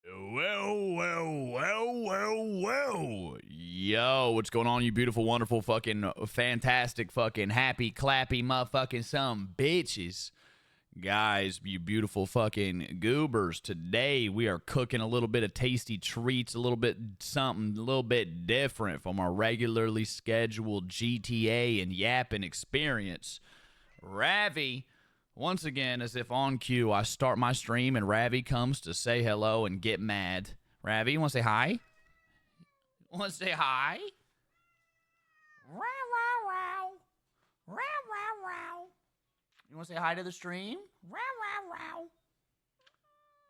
Well. Yo, what's going on, you beautiful, wonderful, fucking, fantastic, fucking, happy, clappy, motherfucking some bitches. Guys, you beautiful fucking goobers. Today, we are cooking a little bit of tasty treats, a little bit something, a little bit different from our regularly scheduled GTA and yapping experience. Ravi, once again, as if on cue, I start my stream and Ravi comes to say hello and get mad. Ravi, you want to say hi? Want to say hi? Wow, wow, wow. Wow, wow, wow. You want to say hi to the stream? Wow, wow, wow.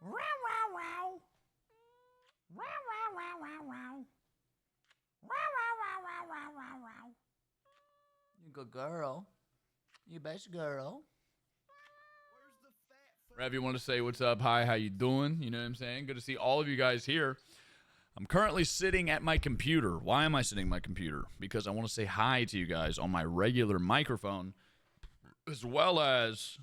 Wow, wow, wow. Wow, wow, wow, wow, wow. Wow, wow, wow, wow, wow, wow. You good girl. You best girl. Rav, you want to say what's up? Hi, how you doing? You know what I'm saying? Good to see all of you guys here. I'm currently sitting at my computer. Why am I sitting at my computer? Because I want to say hi to you guys on my regular microphone, as well as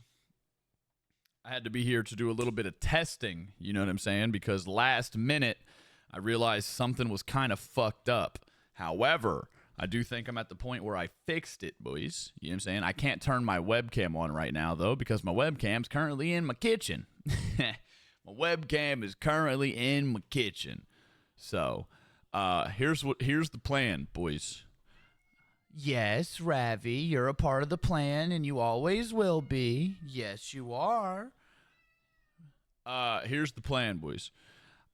I had to be here to do a little bit of testing. You know what I'm saying? Because last minute, I realized something was kind of fucked up. However, I do think I'm at the point where I fixed it, boys. You know what I'm saying? I can't turn my webcam on right now, though, because my webcam's currently in my kitchen. My webcam is currently in my kitchen. So, here's the plan, boys. Yes, Ravi, you're a part of the plan, and you always will be. Yes, you are. Here's the plan, boys.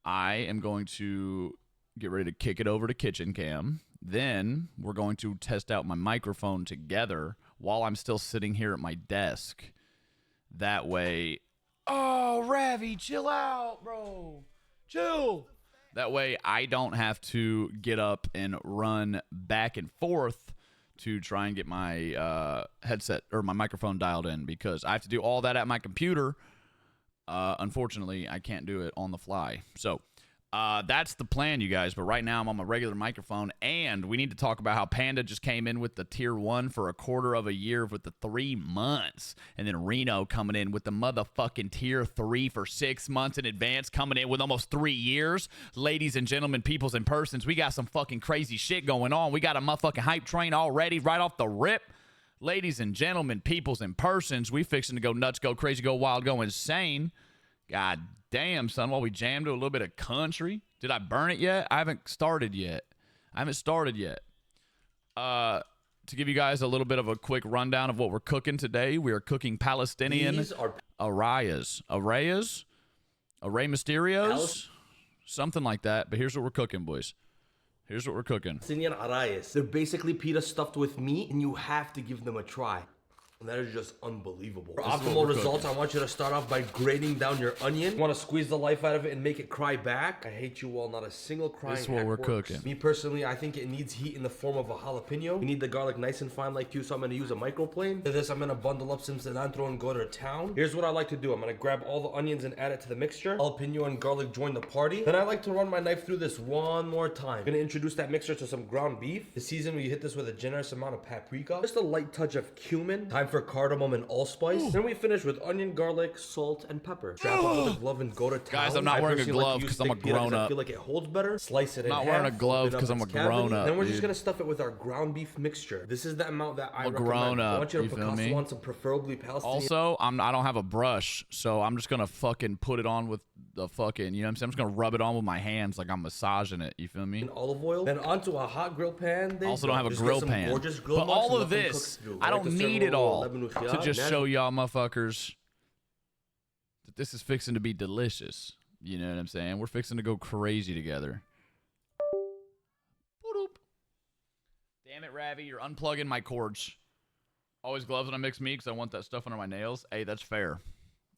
I am going to get ready to kick it over to Kitchen Cam. Then we're going to test out my microphone together while I'm still sitting here at my desk. That way... Oh, Ravi, chill out, bro. Chill. That way I don't have to get up and run back and forth to try and get my headset or my microphone dialed in, because I have to do all that at my computer. Unfortunately, I can't do it on the fly. So... that's the plan, you guys. But right now I'm on my regular microphone, and we need to talk about how Panda just came in with the tier 1 for a quarter of a year with the 3 months, and then Reno coming in with the motherfucking tier 3 for 6 months in advance, coming in with almost 3 years. Ladies and gentlemen, peoples and persons, we got some fucking crazy shit going on. We got a motherfucking hype train already right off the rip. Ladies and gentlemen, peoples and persons, we fixing to go nuts, go crazy, go wild, go insane. God damn, son, while we jam to a little bit of country. Did I burn it yet? I haven't started yet. To give you guys a little bit of a quick rundown of what we're cooking today, we are cooking Palestinian arrayas. Array Mysterios? Something like that. But here's what we're cooking, boys. Here's what we're cooking. Palestinian arrayas. They're basically pita stuffed with meat, and you have to give them a try. And that is just unbelievable. For optimal results, I want you to start off by grating down your onion. You want to squeeze the life out of it and make it cry back. I hate you all, not a single crying This is what we're cooking. Me personally, I think it needs heat in the form of a jalapeno. You need the garlic nice and fine like you, so I'm going to use a microplane. For this, I'm going to bundle up some cilantro and go to town. Here's what I like to do. I'm going to grab all the onions and add it to the mixture. Jalapeno and garlic join the party. Then I like to run my knife through this one more time. I'm going to introduce that mixture to some ground beef. To season, we hit this with a generous amount of paprika. Just a light touch of cumin. Time for cardamom and allspice. Ooh. Then we finish with onion, garlic, salt, and pepper. Strap on with a glove and go to town. Guys, I'm not wearing a glove because I'm a grown up. I feel like it holds better. Slice it in half. Not wearing a glove because I'm a grown up. Then we're just gonna stuff it with our ground beef mixture. This is the amount that I recommend. Grown up. I want you to Picasso on some preferably Palestinian. Also, I don't have a brush, so I'm just gonna fucking put it on with the fucking, you know what I'm saying? I'm just gonna rub it on with my hands like I'm massaging it. You feel me? And olive oil. Then onto a hot grill pan. Also don't have a grill pan. But all of this, I don't need it all to just show y'all motherfuckers that this is fixing to be delicious. You know what I'm saying? We're fixing to go crazy together. Damn it, Ravi, you're unplugging my cords. Always gloves when I mix meat because I want that stuff under my nails. Hey, that's fair.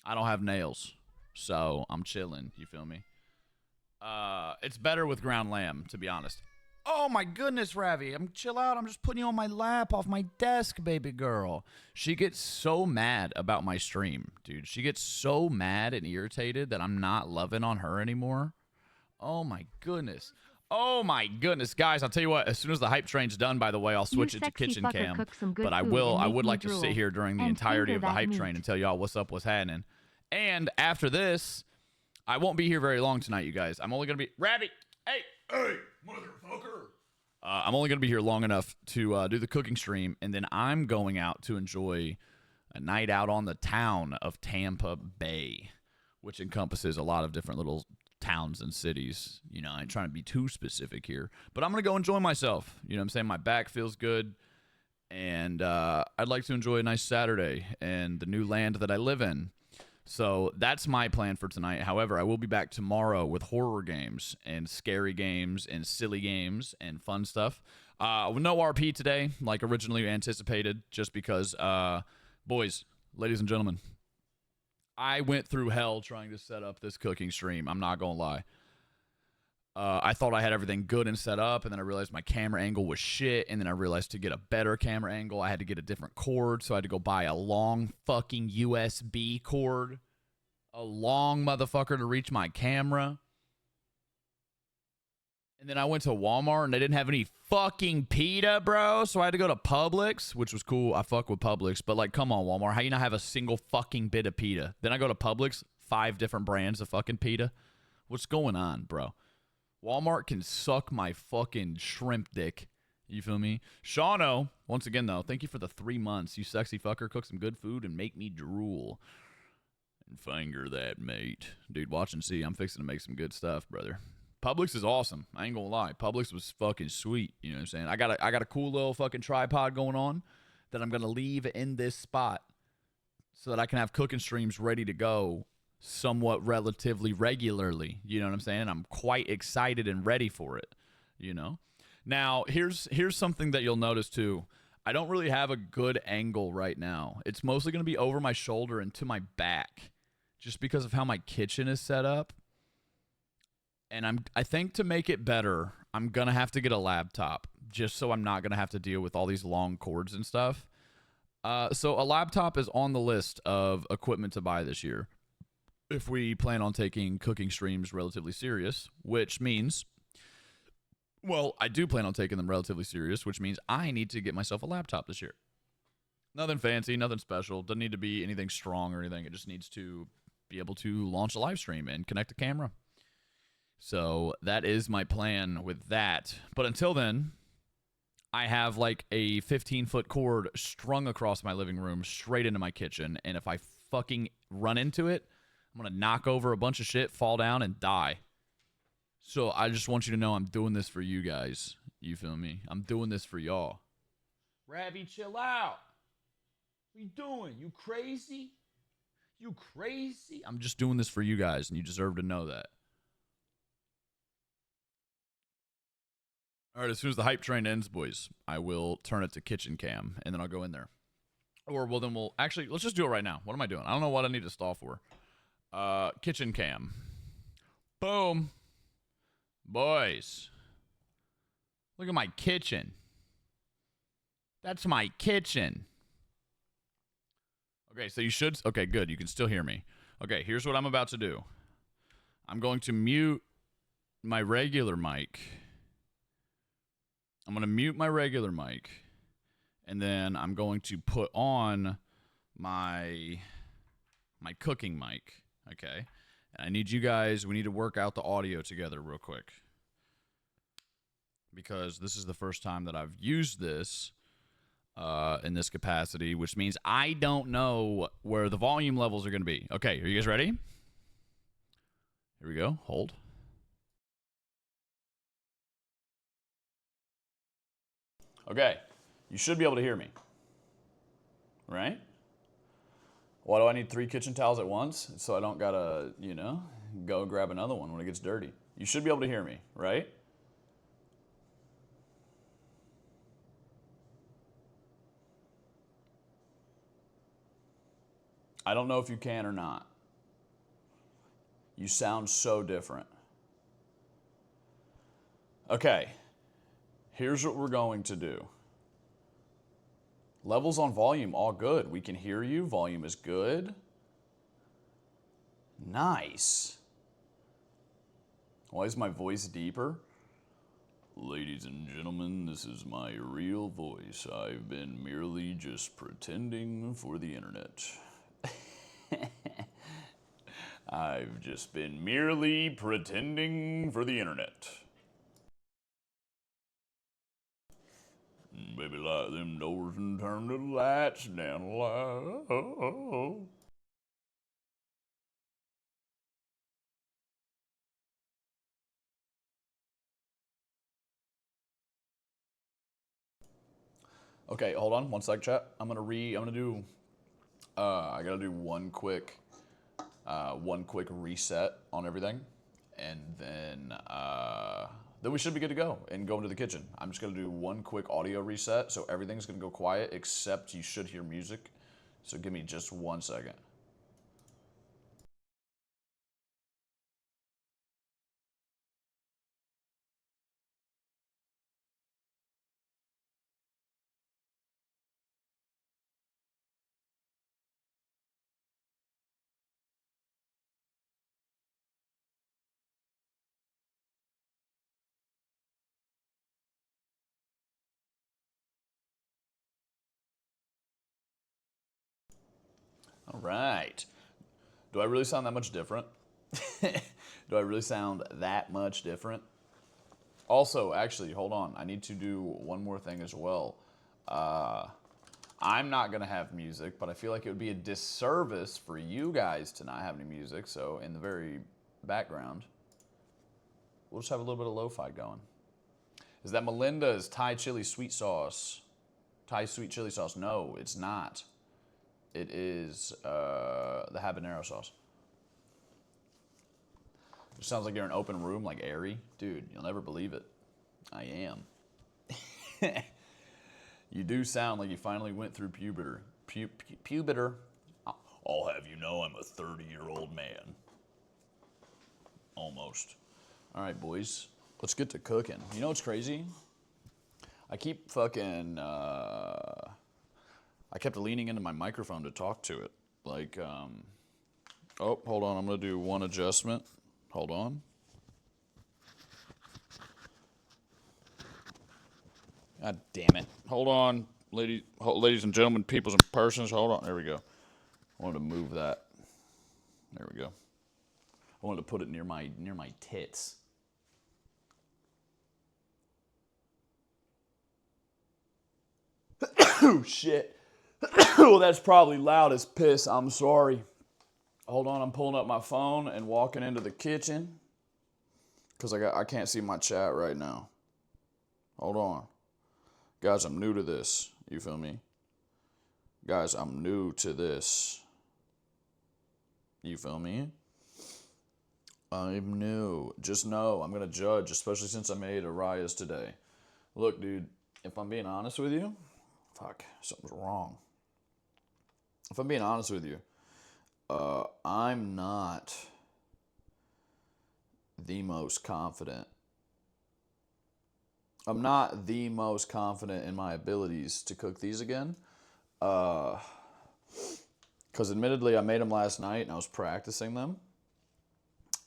I don't have nails, so I'm chilling. You feel me? It's better with ground lamb, to be honest. Oh my goodness, Ravi. Chill out. I'm just putting you on my lap off my desk, baby girl. She gets so mad about my stream, dude. She gets so mad and irritated that I'm not loving on her anymore. Oh my goodness. Oh my goodness, guys! I'll tell you what. As soon as the hype train's done, by the way, I'll switch it to kitchen cam. But I would like to sit here during the entirety of the hype train and tell y'all what's up, what's happening. And after this, I won't be here very long tonight, you guys. I'm only going to be... Rabbit! Hey, motherfucker! I'm only going to be here long enough to do the cooking stream, and then I'm going out to enjoy a night out on the town of Tampa Bay, which encompasses a lot of different little towns and cities. You know, I ain't trying to be too specific here, but I'm going to go enjoy myself. You know what I'm saying? My back feels good, and I'd like to enjoy a nice Saturday and the new land that I live in. So that's my plan for tonight. However, I will be back tomorrow with horror games and scary games and silly games and fun stuff. With no RP today, like originally anticipated, just because, boys, ladies and gentlemen, I went through hell trying to set up this cooking stream. I'm not going to lie. I thought I had everything good and set up, and then I realized my camera angle was shit, and then I realized to get a better camera angle, I had to get a different cord, so I had to go buy a long fucking USB cord, a long motherfucker to reach my camera. And then I went to Walmart, and they didn't have any fucking pita, bro, so I had to go to Publix, which was cool. I fuck with Publix, but, like, come on, Walmart, how you not have a single fucking bit of pita? Then I go to Publix, 5 different brands of fucking pita. What's going on, bro? Walmart can suck my fucking shrimp dick. You feel me? Shauno, once again, though, thank you for the 3 months. You sexy fucker. Cook some good food and make me drool. And finger that, mate. Dude, watch and see. I'm fixing to make some good stuff, brother. Publix is awesome. I ain't gonna lie. Publix was fucking sweet. You know what I'm saying? I got a cool little fucking tripod going on that I'm gonna leave in this spot so that I can have cooking streams ready to go somewhat relatively regularly. You know what I'm saying? I'm quite excited and ready for it, you know? Now, here's something that you'll notice too. I don't really have a good angle right now. It's mostly going to be over my shoulder and to my back just because of how my kitchen is set up. And I think to make it better, I'm going to have to get a laptop just so I'm not going to have to deal with all these long cords and stuff. So a laptop is on the list of equipment to buy this year if we plan on taking cooking streams relatively serious, which means, well, I do plan on taking them relatively serious, which means I need to get myself a laptop this year. Nothing fancy, nothing special. Doesn't need to be anything strong or anything. It just needs to be able to launch a live stream and connect a camera. So that is my plan with that. But until then, I have like a 15-foot cord strung across my living room straight into my kitchen. And if I fucking run into it, I'm going to knock over a bunch of shit, fall down, and die. So I just want you to know I'm doing this for you guys. You feel me? I'm doing this for y'all. Ravi, chill out. What you doing? You crazy? You crazy? I'm just doing this for you guys, and you deserve to know that. All right, as soon as the hype train ends, boys, I will turn it to kitchen cam, and then I'll go in there. Or, well, then we'll... Actually, let's just do it right now. What am I doing? I don't know what I need to stall for. Kitchen cam. Boom. Boys. Look at my kitchen. That's my kitchen. Okay, so you should... Okay, good. You can still hear me. Okay, here's what I'm about to do. I'm going to mute my regular mic. I'm going to mute my regular mic. And then I'm going to put on my cooking mic. Okay? And I need you guys... We need to work out the audio together real quick. Because this is the first time that I've used this in this capacity, which means I don't know where the volume levels are going to be. Okay, are you guys ready? Here we go. Hold. Okay, you should be able to hear me. Right? Why do I need 3 kitchen towels at once? So I don't gotta, you know, go grab another one when it gets dirty. You should be able to hear me, right? I don't know if you can or not. You sound so different. Okay, here's what we're going to do. Levels on volume, all good. We can hear you. Volume is good. Nice. Why is my voice deeper? Ladies and gentlemen, this is my real voice. I've been merely just pretending for the internet. I've just been merely pretending for the internet. Baby, lock them doors and turn the lights down low. Okay, hold on one sec, chat. I gotta do one quick reset on everything, and then we should be good to go and go into the kitchen. I'm just gonna do one quick audio reset, so everything's gonna go quiet except you should hear music. So give me just 1 second. All right. Do I really sound that much different? Do I really sound that much different? Also, actually, hold on. I need to do one more thing as well. I'm not going to have music, but I feel like it would be a disservice for you guys to not have any music. So, in the very background, we'll just have a little bit of lo-fi going. Is that Melinda's Thai chili sweet sauce? Thai sweet chili sauce? No, it's not. It is the habanero sauce. It sounds like you're in an open room, like airy. Dude, you'll never believe it. I am. You do sound like you finally went through puberty. Puberty. I'll have you know I'm a 30-year-old man. Almost. All right, boys. Let's get to cooking. You know what's crazy? I keep fucking... I kept leaning into my microphone to talk to it. Like, oh, hold on. I'm going to do one adjustment. Hold on. God damn it. Hold on, ladies and gentlemen, peoples and persons. Hold on. There we go. I wanted to move that. There we go. I wanted to put it near my tits. Oh, shit. Well, that's probably loud as piss. I'm sorry. Hold on, I'm pulling up my phone and walking into the kitchen because I can't see my chat right now. Hold on. Guys, I'm new to this. You feel me? Guys, I'm new to this. You feel me? I'm new. Just know I'm going to judge, especially since I made Arias today. Look, dude, if I'm being honest with you, fuck, something's wrong. If I'm being honest with you, I'm not the most confident. I'm not the most confident in my abilities to cook these again. Because admittedly, I made them last night and I was practicing them.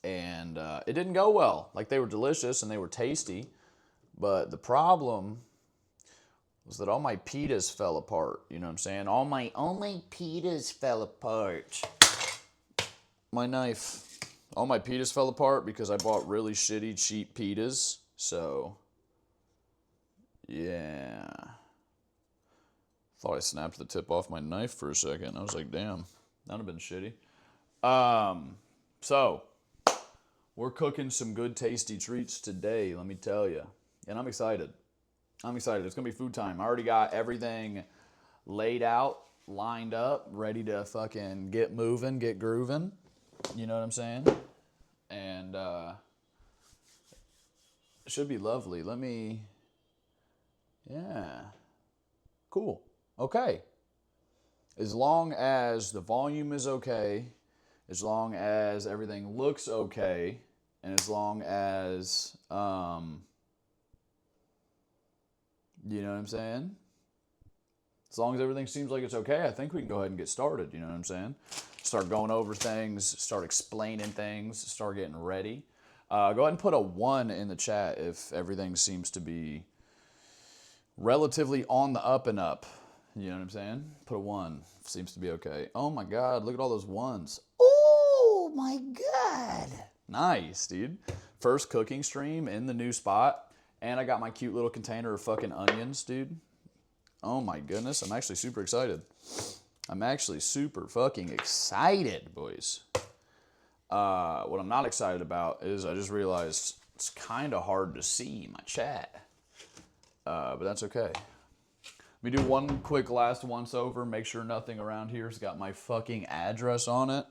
And it didn't go well. Like, they were delicious and they were tasty. But the problem was that all my pitas fell apart. You know what I'm saying? All my pitas fell apart. My knife. All my pitas fell apart because I bought really shitty, cheap pitas. So, yeah. Thought I snapped the tip off my knife for a second. I was like, damn, that'd have been shitty. So, we're cooking some good, tasty treats today, let me tell you. And I'm excited. It's going to be food time. I already got everything laid out, lined up, ready to fucking get moving, get grooving. You know what I'm saying? And it should be lovely. Yeah. Cool. Okay. As long as the volume is okay, as long as everything looks okay, and as long as, you know what I'm saying? As long as everything seems like it's okay, I think we can go ahead and get started, you know what I'm saying? Start going over things, start explaining things, start getting ready. Go ahead and put a 1 in the chat if everything seems to be relatively on the up and up. You know what I'm saying? Put a 1. Seems to be okay. Oh my God, look at all those 1s. Oh my God. Nice, dude. First cooking stream in the new spot. And I got my cute little container of fucking onions, dude. Oh my goodness. I'm actually super excited. I'm actually super fucking excited, boys. What I'm not excited about is I just realized it's kind of hard to see my chat. But that's okay. Let me do one quick last once over. Make sure nothing around here's got my fucking address on it.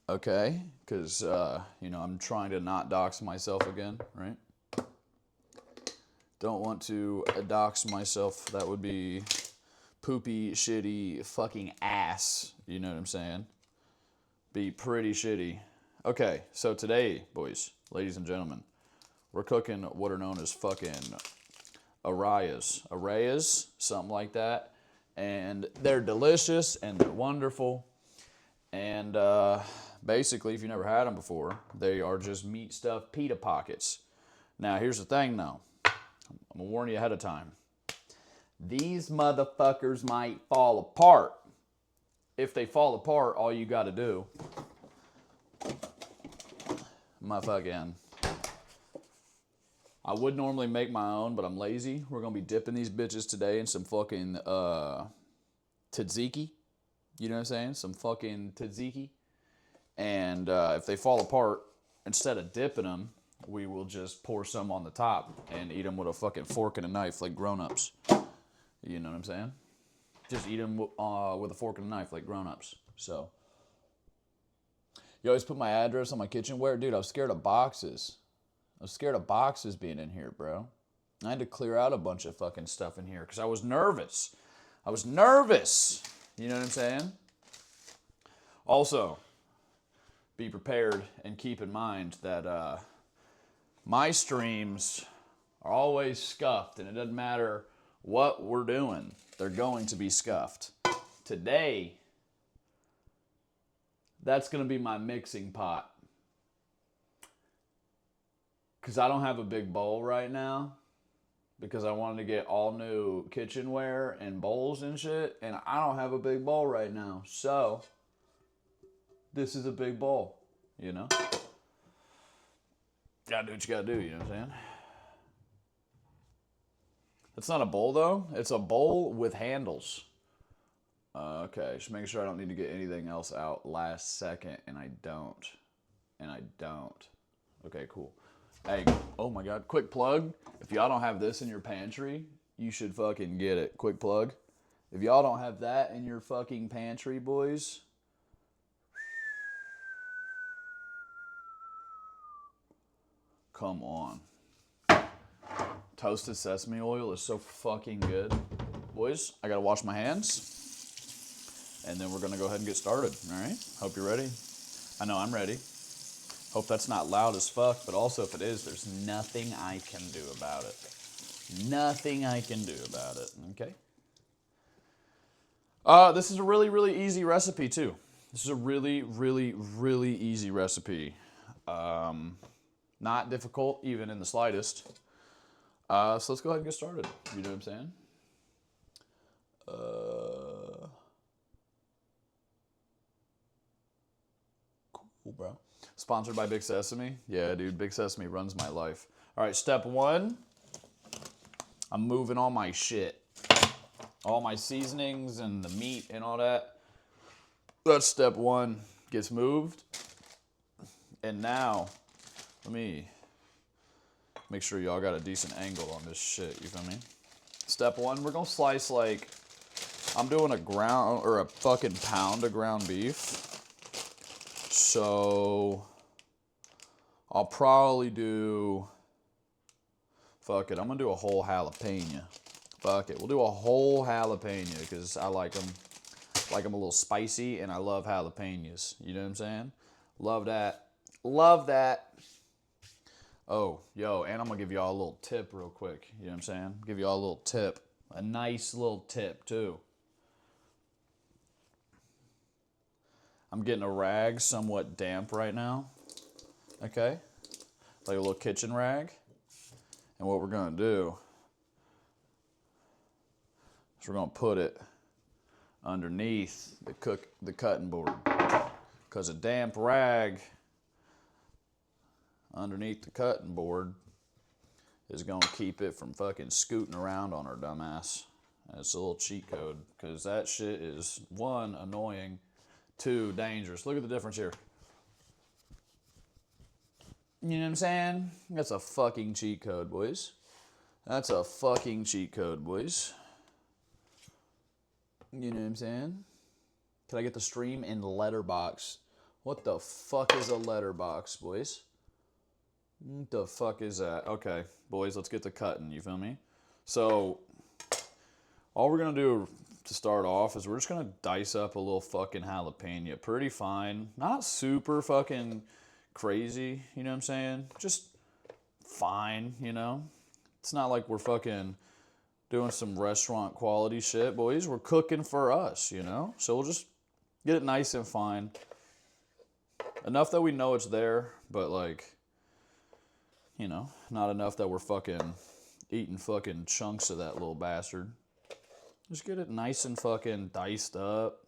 Okay, because, I'm trying to not dox myself again, right? Don't want to dox myself. That would be poopy, shitty, fucking ass. You know what I'm saying? Be pretty shitty. Okay, so today, boys, ladies and gentlemen, we're cooking what are known as fucking arrayas, something like that. And they're delicious and they're wonderful. And basically, if you never had them before, they are just meat stuffed pita pockets. Now, here's the thing, though. I'm going to warn you ahead of time. These motherfuckers might fall apart. If they fall apart, all you got to do, I would normally make my own, but I'm lazy. We're going to be dipping these bitches today in some fucking tzatziki. You know what I'm saying? Some fucking tzatziki. And if they fall apart, instead of dipping them, we will just pour some on the top and eat them with a fucking fork and a knife like grown-ups. You know what I'm saying? Just eat them with a fork and a knife like grown-ups. So, you always put my address on my kitchenware. Dude, I was scared of boxes. I was scared of boxes being in here, bro. I had to clear out a bunch of fucking stuff in here because I was nervous. You know what I'm saying? Also, be prepared and keep in mind that my streams are always scuffed, and it doesn't matter what we're doing. They're going to be scuffed. Today, that's going to be my mixing pot. Because I don't have a big bowl right now. Because I wanted to get all new kitchenware and bowls and shit. And I don't have a big bowl right now. So, this is a big bowl. You know? Gotta do what you gotta do, you know what I'm saying? It's not a bowl though. It's a bowl with handles. Okay, just making sure I don't need to get anything else out last second. And I don't. Okay, cool. Hey, oh my God, quick plug. If y'all don't have this in your pantry, you should fucking get it. Quick plug. If y'all don't have that in your fucking pantry, boys. Come on. Toasted sesame oil is so fucking good. Boys, I gotta wash my hands. And then we're gonna go ahead and get started, all right? Hope you're ready. I know I'm ready. Hope that's not loud as fuck, but also if it is, there's nothing I can do about it. Nothing I can do about it, okay? This is a really, really easy recipe, too. This is a really, really, really easy recipe. Not difficult, even in the slightest. So let's go ahead and get started. You know what I'm saying? Cool, bro. Sponsored by Big Sesame. Yeah, dude, Big Sesame runs my life. All right, step one. I'm moving all my shit. All my seasonings and the meat and all that. That's step one. Gets moved. And now, let me make sure y'all got a decent angle on this shit. You feel me? Step one, we're gonna slice like, I'm doing a fucking pound of ground beef. So, I'll probably do, fuck it, I'm gonna do a whole jalapeno. Fuck it, we'll do a whole jalapeno because I like them a little spicy and I love jalapenos. You know what I'm saying? Love that. Love that. Oh, yo, and I'm gonna give y'all a little tip real quick. You know what I'm saying? Give y'all a little tip. A nice little tip, too. I'm getting a rag somewhat damp right now. Okay? Like a little kitchen rag. And what we're gonna do is we're gonna put it underneath the cutting board. because a damp rag underneath the cutting board is going to keep it from fucking scooting around on our dumbass. And it's a little cheat code, because that shit is, 1, annoying, 2, dangerous. Look at the difference here. You know what I'm saying? That's a fucking cheat code, boys. That's a fucking cheat code, boys. You know what I'm saying? Can I get the stream in letterbox? What the fuck is a letterbox, boys? What the fuck is that? Okay, boys, let's get to cutting, you feel me? So, all we're going to do to start off is we're just going to dice up a little fucking jalapeno. Pretty fine. Not super fucking crazy, you know what I'm saying? Just fine, you know? It's not like we're fucking doing some restaurant quality shit, boys. We're cooking for us, you know? So we'll just get it nice and fine. Enough that we know it's there, but like, you know, not enough that we're fucking eating fucking chunks of that little bastard. Just get it nice and fucking diced up.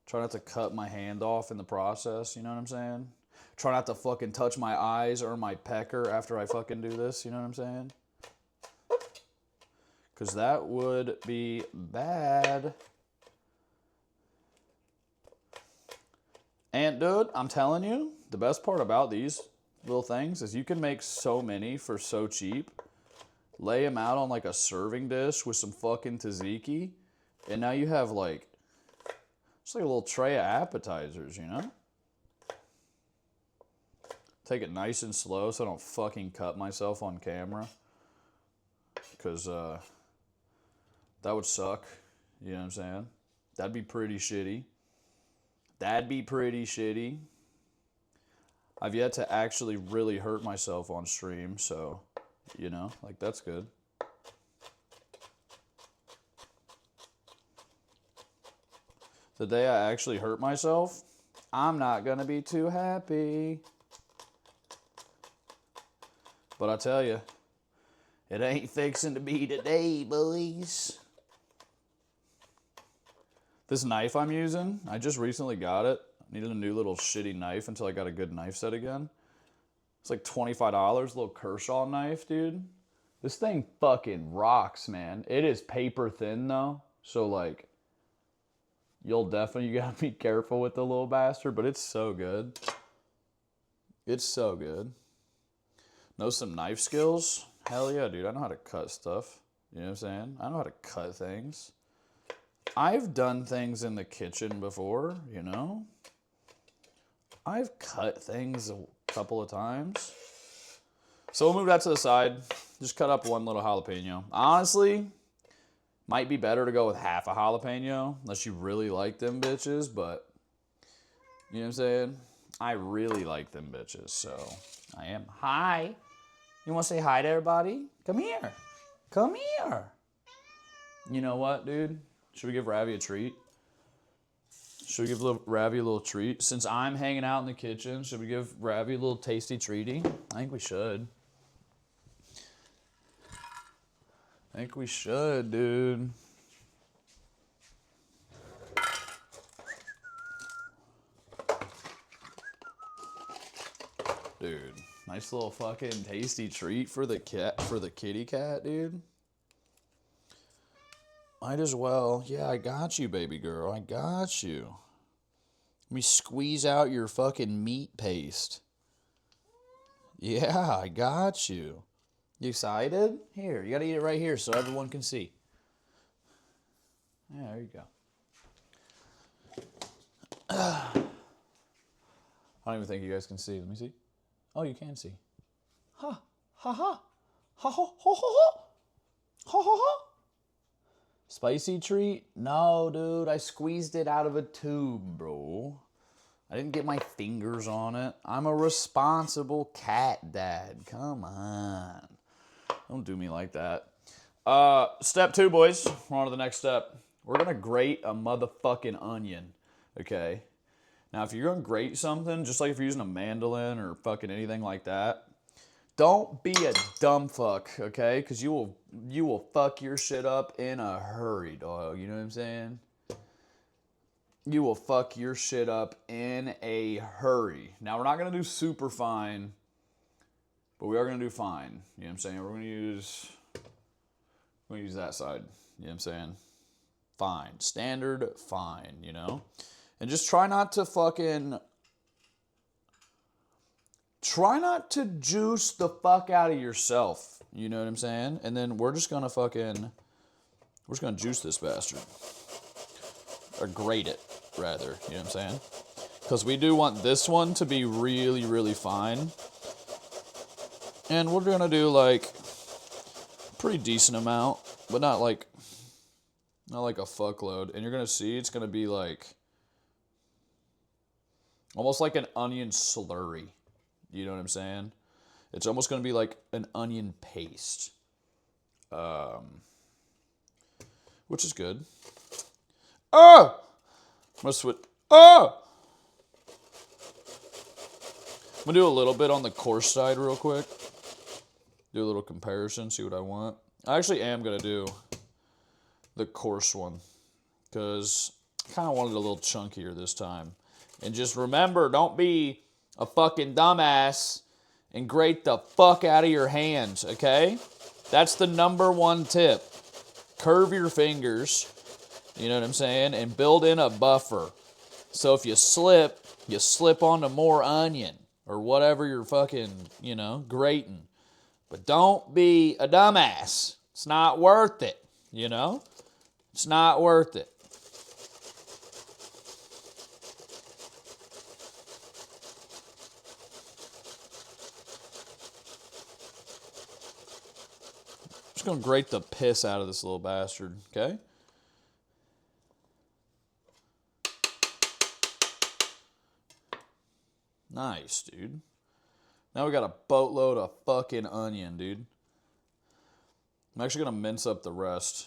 Try not to cut my hand off in the process, you know what I'm saying? Try not to fucking touch my eyes or my pecker after I fucking do this, you know what I'm saying? Because that would be bad. And dude, I'm telling you, the best part about these little things is you can make so many for so cheap. Lay them out on like a serving dish with some fucking tzatziki, and now you have like, it's like a little tray of appetizers, you know? Take it nice and slow so I don't fucking cut myself on camera. Because that would suck, you know what I'm saying? That'd be pretty shitty. That'd be pretty shitty. I've yet to actually really hurt myself on stream, so, you know, like that's good. The day I actually hurt myself, I'm not gonna be too happy. But I tell you, it ain't fixing to be today, boys. This knife I'm using, I just recently got it. I needed a new little shitty knife until I got a good knife set again. It's like $25, little Kershaw knife, dude. This thing fucking rocks, man. It is paper thin though, so like, you gotta be careful with the little bastard, but it's so good. It's so good. Know some knife skills? Hell yeah, dude. I know how to cut stuff. You know what I'm saying? I know how to cut things. I've done things in the kitchen before, you know? I've cut things a couple of times. So we'll move that to the side. Just cut up one little jalapeno. Honestly, might be better to go with half a jalapeno, unless you really like them bitches, but you know what I'm saying? I really like them bitches, so I am. Hi. You want to say hi to everybody? Come here. Come here. You know what, dude? Should we give Ravi a treat? Should we give Ravi a little treat? Since I'm hanging out in the kitchen, should we give Ravi a little tasty treaty? I think we should. I think we should, dude. Dude, nice little fucking tasty treat for the cat, for the kitty cat, dude. Might as well. Yeah, I got you, baby girl. I got you. Let me squeeze out your fucking meat paste. Yeah, I got you. You excited? Here, you gotta eat it right here so everyone can see. Yeah, there you go. I don't even think you guys can see. Let me see. Oh, you can see. Ha, ha, ha. Ha, ha, ha, ha, ha. Ha, ha, ha. Spicy treat? No, dude. I squeezed it out of a tube, bro. I didn't get my fingers on it. I'm a responsible cat dad. Come on. Don't do me like that. Step 2, boys. We're on to the next step. We're going to grate a motherfucking onion. Okay? Now, if you're going to grate something, just like if you're using a mandolin or fucking anything like that, don't be a dumb fuck, okay? Because you will fuck your shit up in a hurry, dog. You know what I'm saying? you will fuck your shit up in a hurry. Now, we're not going to do super fine, but we are going to do fine. You know what I'm saying? We're going to use that side. You know what I'm saying? Fine. Standard, fine, you know? And just try not to juice the fuck out of yourself. You know what I'm saying? And then we're just going to juice this bastard. Or grate it, rather. You know what I'm saying? Because we do want this one to be really, really fine. And we're going to do like a pretty decent amount, but not like a fuckload. And you're going to see it's going to be like almost like an onion slurry. You know what I'm saying? It's almost going to be like an onion paste. Which is good. Oh! I'm going to switch. Oh! I'm going to do a little bit on the coarse side real quick. Do a little comparison, see what I want. I actually am going to do the coarse one. Because I kind of wanted a little chunkier this time. And just remember, don't be a fucking dumbass and grate the fuck out of your hands, okay? That's the number one tip. Curve your fingers, you know what I'm saying? And build in a buffer. So if you slip onto more onion or whatever you're fucking, grating. But don't be a dumbass. It's not worth it, you know? It's not worth it. Just gonna grate the piss out of this little bastard, okay? Nice, dude. Now we got a boatload of fucking onion, dude. I'm actually gonna mince up the rest.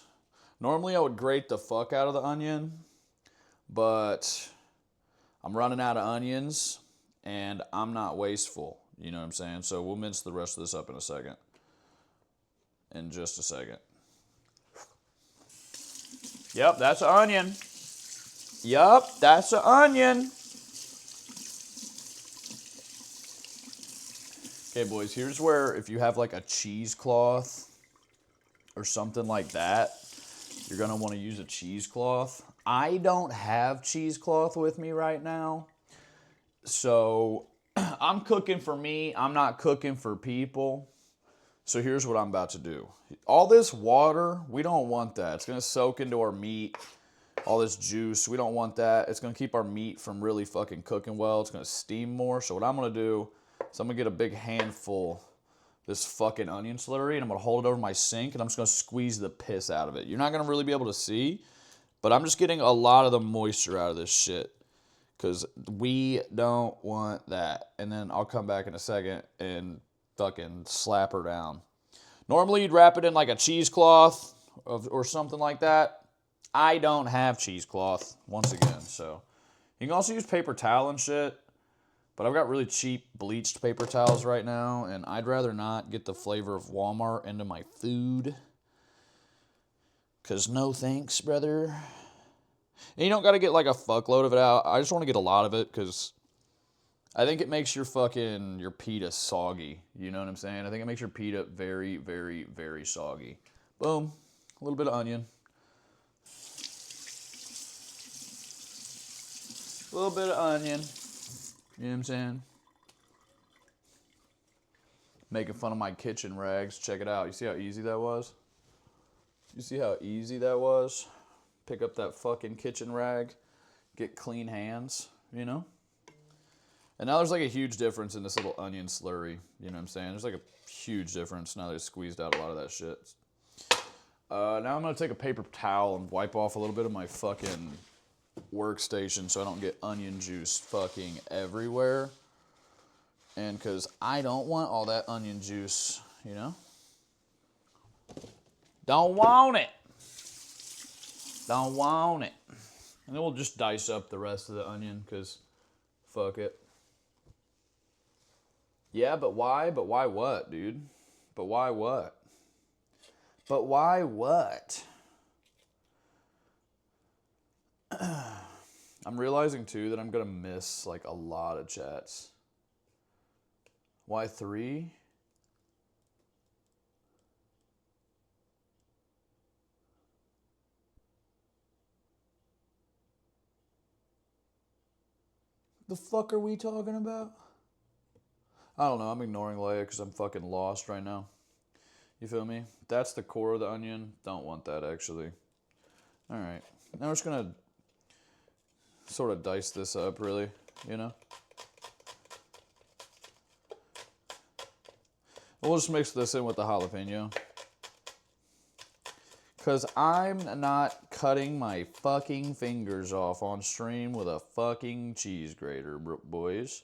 Normally I would grate the fuck out of the onion, but I'm running out of onions and I'm not wasteful. You know what I'm saying? So we'll mince the rest of this up in a second. In just a second. Yep, that's an onion. Yep, that's an onion. Okay, boys, here's where if you have like a cheesecloth or something like that, you're going to want to use a cheesecloth. I don't have cheesecloth with me right now. So I'm cooking for me. I'm not cooking for people. So here's what I'm about to do. All this water, we don't want that. It's going to soak into our meat. All this juice, we don't want that. It's going to keep our meat from really fucking cooking well. It's going to steam more. So what I'm going to do is I'm going to get a big handful of this fucking onion slurry and I'm going to hold it over my sink and I'm just going to squeeze the piss out of it. You're not going to really be able to see, but I'm just getting a lot of the moisture out of this shit because we don't want that. And then I'll come back in a second and fucking slap her down. Normally you'd wrap it in like a cheesecloth or something like that. I don't have cheesecloth once again, so you can also use paper towel and shit, but I've got really cheap bleached paper towels right now, and I'd rather not get the flavor of Walmart into my food, because no thanks, brother. And you don't got to get like a fuckload of it out. I just want to get a lot of it, because I think it makes your pita soggy. You know what I'm saying? I think it makes your pita very, very, very soggy. Boom. A little bit of onion. A little bit of onion. You know what I'm saying? Making fun of my kitchen rags. Check it out. You see how easy that was? You see how easy that was? Pick up that fucking kitchen rag. Get clean hands. You know? And now there's like a huge difference in this little onion slurry. You know what I'm saying? There's like a huge difference now that I squeezed out a lot of that shit. Now I'm going to take a paper towel and wipe off a little bit of my fucking workstation so I don't get onion juice fucking everywhere. And because I don't want all that onion juice, you know? Don't want it. Don't want it. And then we'll just dice up the rest of the onion because fuck it. Yeah, but why? But why what, dude? But why what? But why what? I'm realizing too that I'm gonna miss like a lot of chats. Why 3? The fuck are we talking about? I don't know. I'm ignoring Leia because I'm fucking lost right now. You feel me? That's the core of the onion. Don't want that, actually. All right. Now we're just going to sort of dice this up, really, you know? We'll just mix this in with the jalapeno. Because I'm not cutting my fucking fingers off on stream with a fucking cheese grater, boys.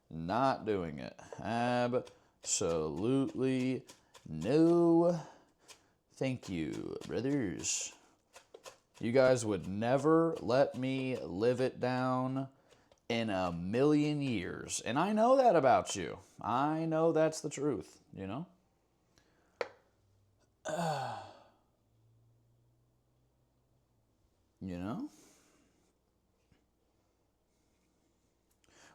Not doing it. Absolutely no. Thank you, brothers. You guys would never let me live it down in a million years. And I know that about you. I know that's the truth, you know? You know?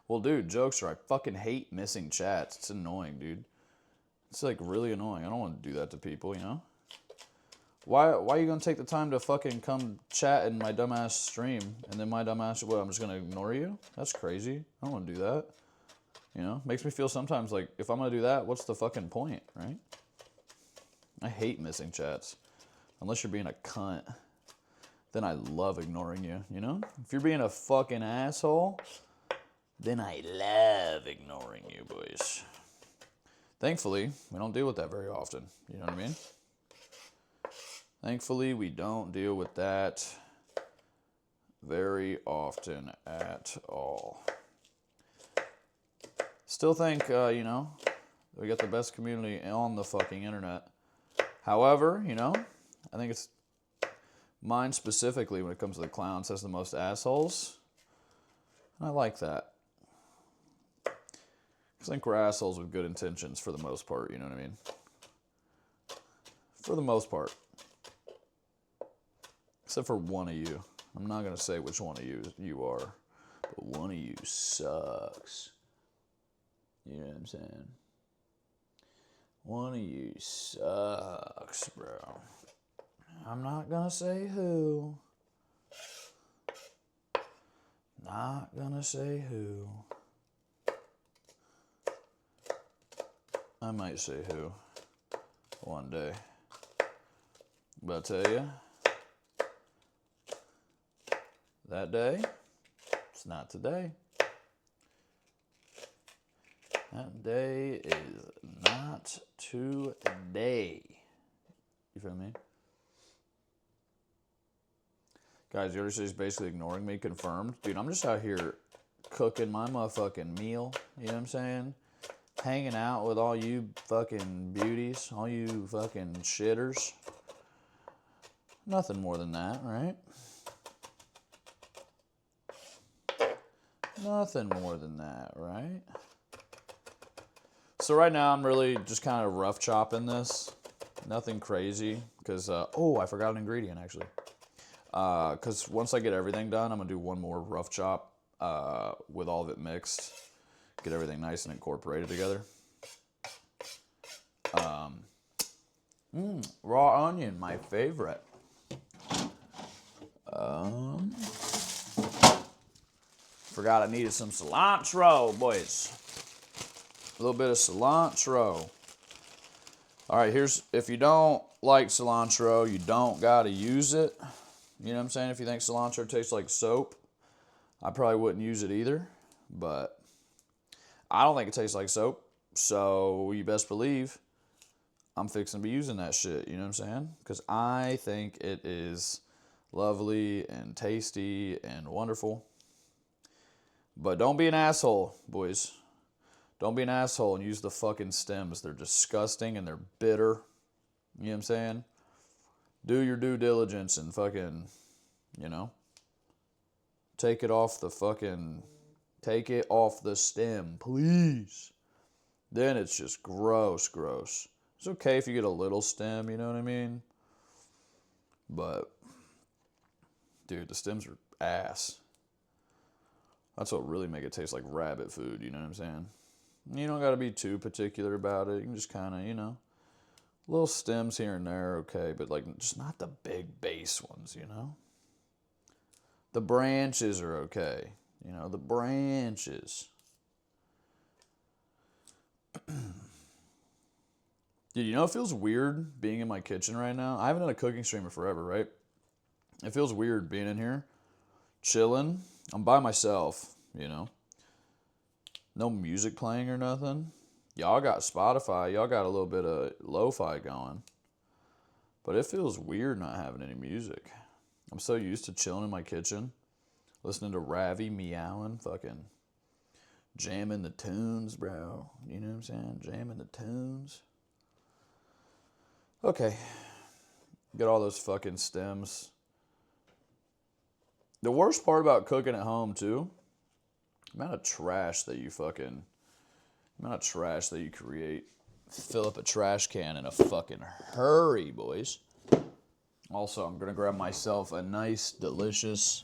Well, dude, jokes are I fucking hate missing chats. It's annoying, dude. It's like really annoying. I don't want to do that to people, you know? Why are you gonna take the time to fucking come chat in my dumbass stream and then my dumbass, what, I'm just gonna ignore you? That's crazy. I don't want to do that. You know? Makes me feel sometimes like if I'm gonna do that, what's the fucking point, right? I hate missing chats. Unless you're being a cunt. Then I love ignoring you, you know? If you're being a fucking asshole, then I love ignoring you, boys. Thankfully, we don't deal with that very often. You know what I mean? Thankfully, we don't deal with that very often at all. Still think, you know, we got the best community on the fucking internet. However, you know, I think it's mine specifically when it comes to the clowns has the most assholes. And I like that. I think we're assholes with good intentions for the most part, you know what I mean? For the most part. Except for one of you. I'm not going to say which one of you are. But one of you sucks. You know what I'm saying? One of you sucks, bro. I'm not going to say who. Not going to say who. I might say who one day. But I'll tell you, that day, it's not today. That day is not today. You feel me? Guys, you he's basically ignoring me, confirmed. Dude, I'm just out here cooking my motherfucking meal. You know what I'm saying? Hanging out with all you fucking beauties, all you fucking shitters. Nothing more than that, right? Nothing more than that, right? So right now I'm really just kind of rough chopping this. Nothing crazy, because, oh, I forgot an ingredient, actually. Because once I get everything done, I'm going to do one more rough chop with all of it mixed. Get everything nice and incorporated together. Raw onion, my favorite. Forgot I needed some cilantro, boys. A little bit of cilantro. All right, here's, if you don't like cilantro, you don't got to use it. You know what I'm saying? If you think cilantro tastes like soap, I probably wouldn't use it either. But I don't think it tastes like soap. So you best believe I'm fixing to be using that shit. You know what I'm saying? Because I think it is lovely and tasty and wonderful. But don't be an asshole, boys. Don't be an asshole and use the fucking stems. They're disgusting and they're bitter. You know what I'm saying? Do your due diligence and fucking, you know, take it off the stem, please. Then it's just gross. It's okay if you get a little stem, you know what I mean? But, dude, the stems are ass. That's what really make it taste like rabbit food, you know what I'm saying? You don't got to be too particular about it. You can just kind of, you know, little stems here and there, okay, but like just not the big base ones, you know? The branches are okay, you know, the branches. Dude, you know, it feels weird being in my kitchen right now. I haven't done a cooking stream in forever, right? It feels weird being in here, chilling. I'm by myself, you know. No music playing or nothing. Y'all got Spotify. Y'all got a little bit of lo-fi going. But it feels weird not having any music. I'm so used to chilling in my kitchen, listening to Ravi meowing, fucking jamming the tunes, bro. You know what I'm saying? Jamming the tunes. Okay. Get all those fucking stems. The worst part about cooking at home, too, the amount of trash that you create. Fill up a trash can in a fucking hurry, boys. Also, I'm gonna grab myself a nice, delicious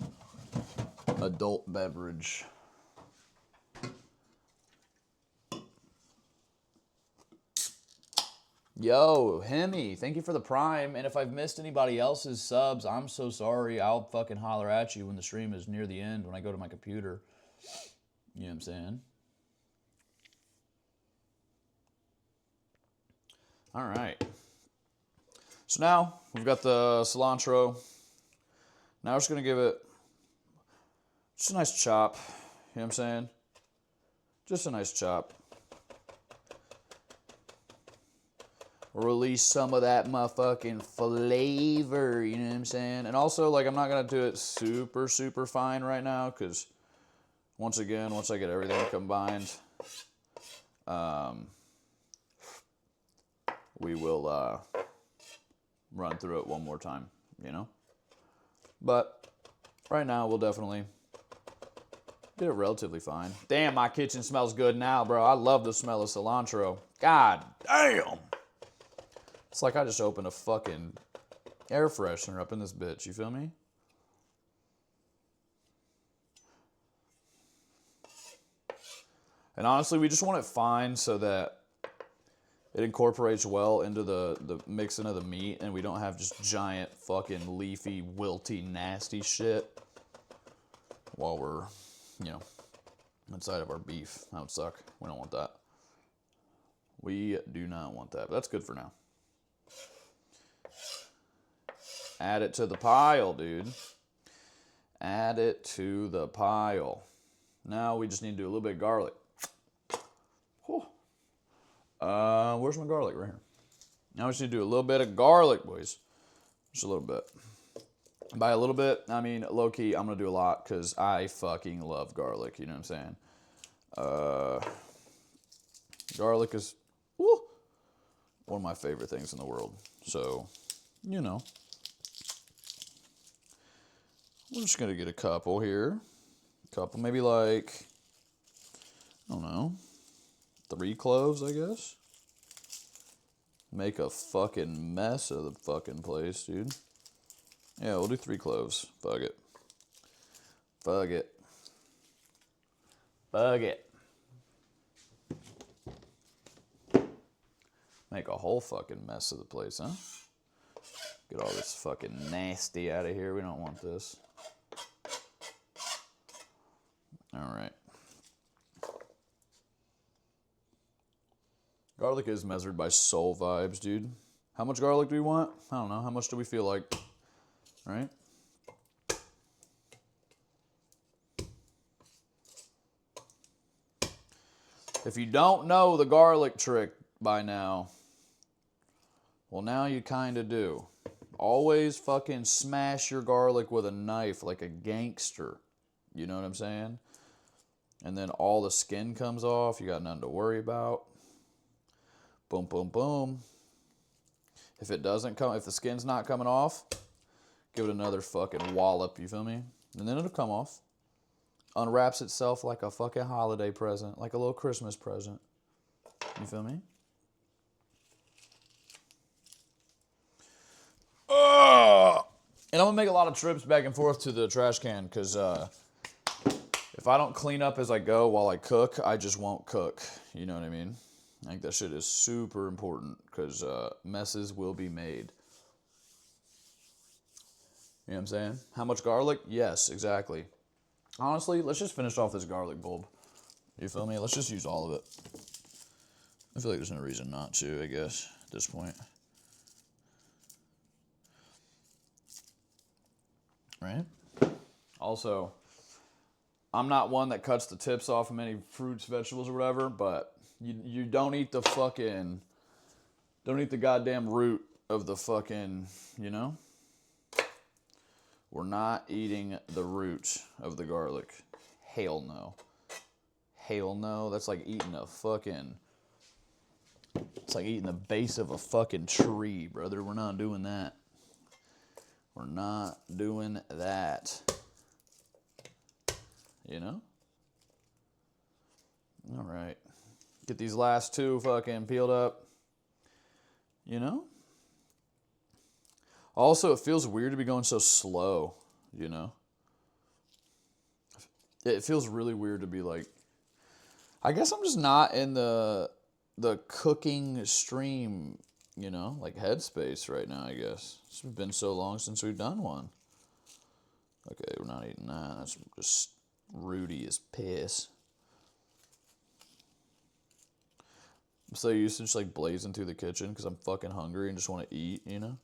adult beverage. Yo, Hemi, thank you for the Prime. And if I've missed anybody else's subs, I'm so sorry. I'll fucking holler at you when the stream is near the end when I go to my computer. You know what I'm saying? All right. So now we've got the cilantro. Now we're just going to give it just a nice chop. You know what I'm saying? Just a nice chop. Release some of that motherfucking flavor, you know what I'm saying? And also, like, I'm not going to do it super, super fine right now because, once again, once I get everything combined, we will run through it one more time, you know? But right now, we'll definitely get it relatively fine. Damn, my kitchen smells good now, bro. I love the smell of cilantro. God damn! It's like I just opened a fucking air freshener up in this bitch, you feel me? And honestly, we just want it fine so that it incorporates well into the mixing of the meat and we don't have just giant fucking leafy, wilty, nasty shit while we're, you know, inside of our beef. That would suck. We don't want that. We do not want that, but that's good for now. Add it to the pile, dude. Add it to the pile. Now we just need to do a little bit of garlic. Whew. Where's my garlic? Right here. Now we just need to do a little bit of garlic, boys. Just a little bit. By a little bit, I mean low-key, I'm going to do a lot because I fucking love garlic. You know what I'm saying? Garlic is one of my favorite things in the world. So, you know. We're just going to get a couple here. Couple, maybe like, I don't know, 3 cloves, I guess. Make a fucking mess of the fucking place, dude. Yeah, we'll do 3 cloves. Fuck it. Fuck it. Fuck it. Make a whole fucking mess of the place, huh? Get all this fucking nasty out of here. We don't want this. All right. Garlic is measured by soul vibes, dude. How much garlic do we want? I don't know. How much do we feel like? Right? If you don't know the garlic trick by now, well, now you kind of do. Always fucking smash your garlic with a knife like a gangster. You know what I'm saying? And then all the skin comes off. You got nothing to worry about. Boom, boom, boom. If it doesn't come, if the skin's not coming off, give it another fucking wallop, you feel me? And then it'll come off. Unwraps itself like a fucking holiday present, like a little Christmas present. You feel me? And I'm gonna make a lot of trips back and forth to the trash can because if I don't clean up as I go while I cook, I just won't cook. You know what I mean? I think that shit is super important because messes will be made. You know what I'm saying? How much garlic? Yes, exactly. Honestly, let's just finish off this garlic bulb. You feel me? Let's just use all of it. I feel like there's no reason not to, I guess, at this point. Right? Also, I'm not one that cuts the tips off of many fruits, vegetables, or whatever, but you don't eat the fucking, don't eat the goddamn root of the fucking, you know? We're not eating the root of the garlic. Hell no. Hell no. That's like eating a fucking, it's like eating the base of a fucking tree, brother. We're not doing that. We're not doing that. You know? All right. Get these last two fucking peeled up. You know? Also, it feels weird to be going so slow, you know? It feels really weird to be like, I guess I'm just not in the cooking stream, you know, like headspace right now, I guess. It's been so long since we've done one. Okay, we're not eating that. That's just rooty as piss. I'm so used to just like blazing through the kitchen because I'm fucking hungry and just want to eat, you know?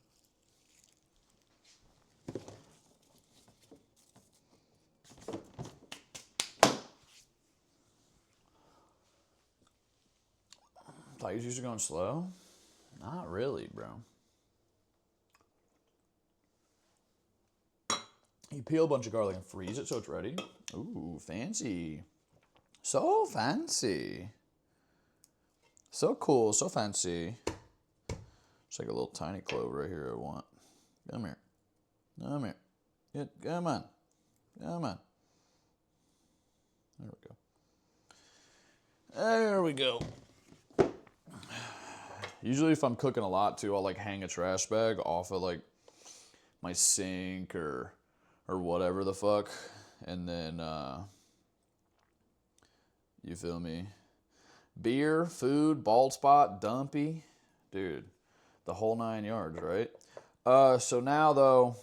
Thought you were going slow? Not really, bro. You peel a bunch of garlic and freeze it so it's ready. Ooh, fancy. So fancy. So cool, so fancy. It's like a little tiny clove right here I want. Come here. Come here. Come on. Come on. There we go. There we go. Usually if I'm cooking a lot too, I'll like hang a trash bag off of like my sink or whatever the fuck. And then, you feel me? Beer, food, bald spot, dumpy. Dude, the whole 9 yards, right? So now though,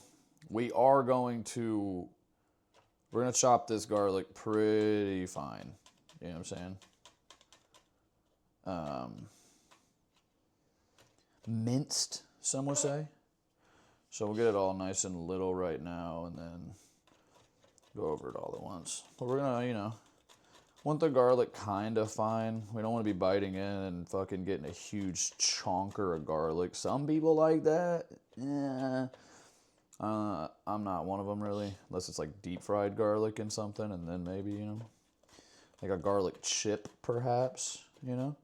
we're going to chop this garlic pretty fine. You know what I'm saying? Minced, some would say. So we'll get it all nice and little right now and then go over it all at once. But we're gonna, you know, want the garlic kind of fine. We don't want to be biting in and fucking getting a huge chonker of garlic. Some people like that. Yeah. I'm not one of them really, unless it's like deep fried garlic and something, and then maybe, you know, like a garlic chip perhaps, you know.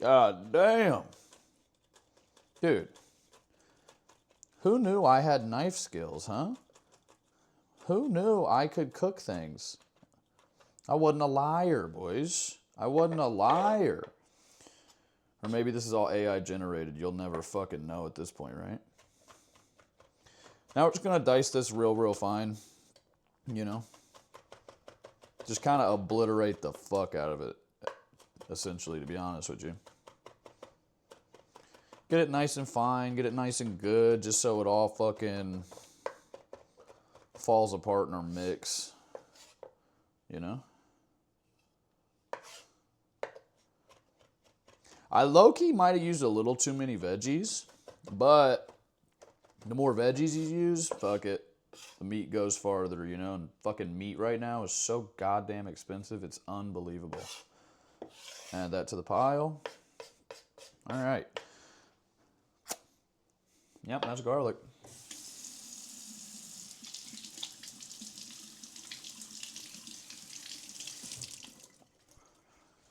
God damn. Dude. Who knew I had knife skills, huh? Who knew I could cook things? I wasn't a liar, boys. I wasn't a liar. Or maybe this is all AI generated. You'll never fucking know at this point, right? Now we're just going to dice this real fine, you know? Just kind of obliterate the fuck out of it, essentially, to be honest with you. Get it nice and fine, get it nice and good, just so it all fucking falls apart in our mix, you know? I low-key might have used a little too many veggies, but the more veggies you use, fuck it, the meat goes farther, you know? And fucking meat right now is so goddamn expensive, it's unbelievable. Add that to the pile. All right. Yep, that's garlic.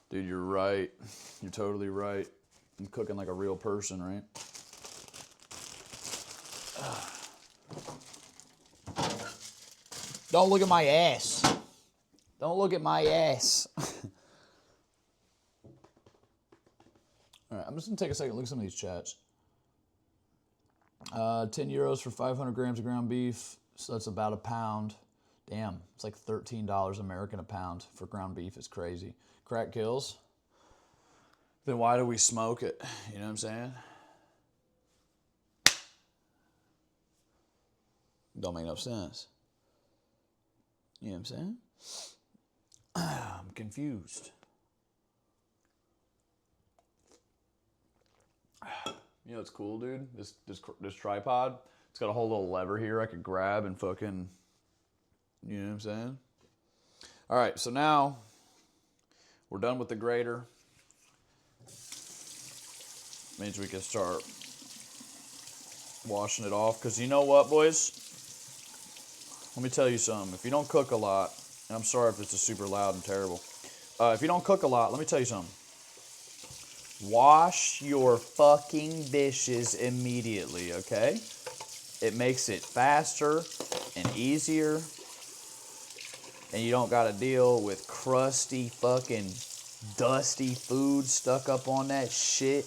Dude, you're right. You're totally right. I'm cooking like a real person, right? Don't look at my ass. Don't look at my ass. All right, I'm just gonna take a second, look at some of these chats. 10 euros for 500 grams of ground beef, so that's about a pound. Damn, it's like $13 American a pound for ground beef. It's crazy. Crack kills. Then why do we smoke it? You know what I'm saying? Don't make no sense. You know what I'm saying? I'm confused. You know what's cool, dude? This tripod. It's got a whole little lever here I could grab and fucking. You know what I'm saying? All right, so now we're done with the grater. Means we can start washing it off. Because you know what, boys? Let me tell you something. If you don't cook a lot, and I'm sorry if this is super loud and terrible. If you don't cook a lot, let me tell you something. Wash your fucking dishes immediately, okay? It makes it faster and easier. And you don't gotta deal with crusty fucking dusty food stuck up on that shit.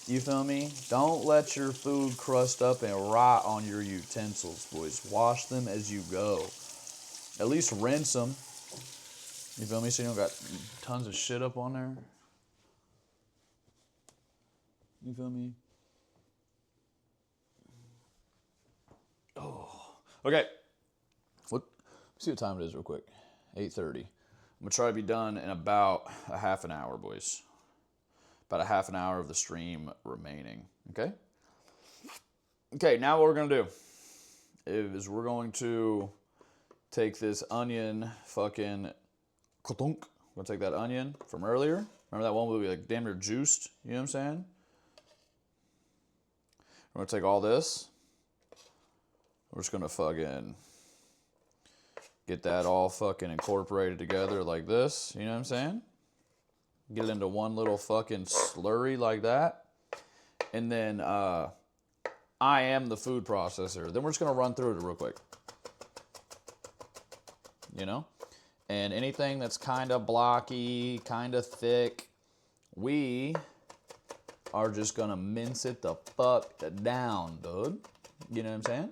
You feel me? Don't let your food crust up and rot on your utensils, boys. Wash them as you go. At least rinse them. You feel me? So you don't got tons of shit up on there. You feel me? Oh. Okay. Let's see what time it is real quick. 8:30. I'm going to try to be done in about a half an hour, boys. About a half an hour of the stream remaining. Okay? Okay, now what we're going to do is we're going to take this onion fucking... We're going to take that onion from earlier. Remember that one where we like damn near juiced? You know what I'm saying? We're going to take all this. We're just going to fucking get that all fucking incorporated together like this. You know what I'm saying? Get it into one little fucking slurry like that. And then I am the food processor. Then we're just going to run through it real quick. You know? And anything that's kind of blocky, kind of thick, we are just going to mince it the fuck down, dude. You know what I'm saying?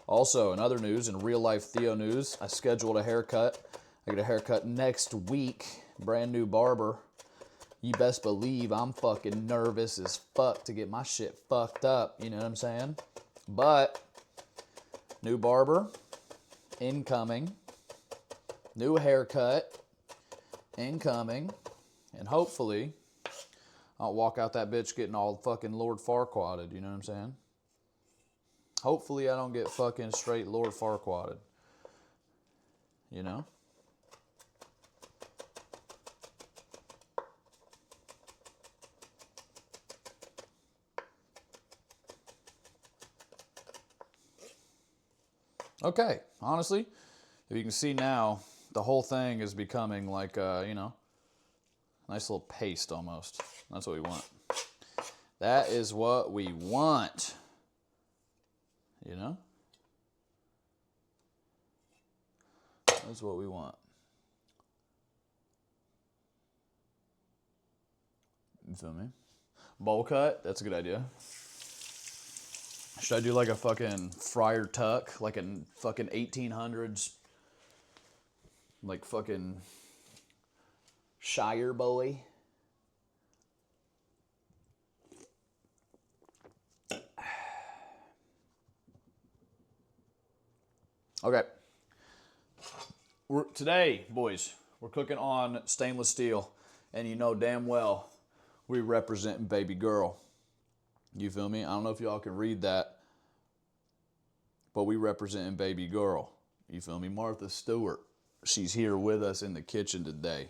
Also, in other news, in real life Theo news, I scheduled a haircut. I get a haircut next week. Brand new barber. You best believe I'm fucking nervous as fuck to get my shit fucked up. You know what I'm saying? But, new barber, incoming. New haircut, incoming. And hopefully, I'll walk out that bitch getting all fucking Lord Farquaaded. You know what I'm saying? Hopefully I don't get fucking straight Lord Farquaaded. You know? Okay, honestly, if you can see now, the whole thing is becoming like, you know, nice little paste almost. That's what we want. That is what we want. You know? That's what we want. You feel me? Bowl cut, that's a good idea. Should I do like a fucking friar tuck, like a fucking 1800s, like fucking Shire boy? Okay. Today, boys, we're cooking on stainless steel, and you know damn well we representing baby girl. You feel me? I don't know if y'all can read that, but we representing baby girl. You feel me? Martha Stewart. She's here with us in the kitchen today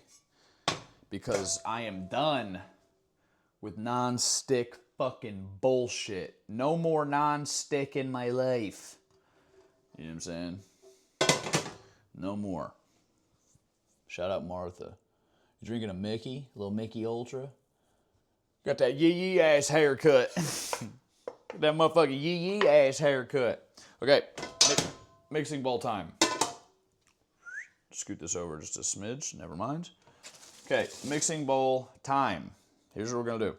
because I am done with non-stick fucking bullshit. No more non-stick in my life. You know what I'm saying? No more. Shout out Martha. You drinking a Mickey? A little Mickey Ultra? Got that yee-yee ass haircut. That motherfucking yee-yee ass haircut. Okay, mixing bowl time. Scoot this over just a smidge. Never mind. Okay, mixing bowl time. Here's what we're gonna do.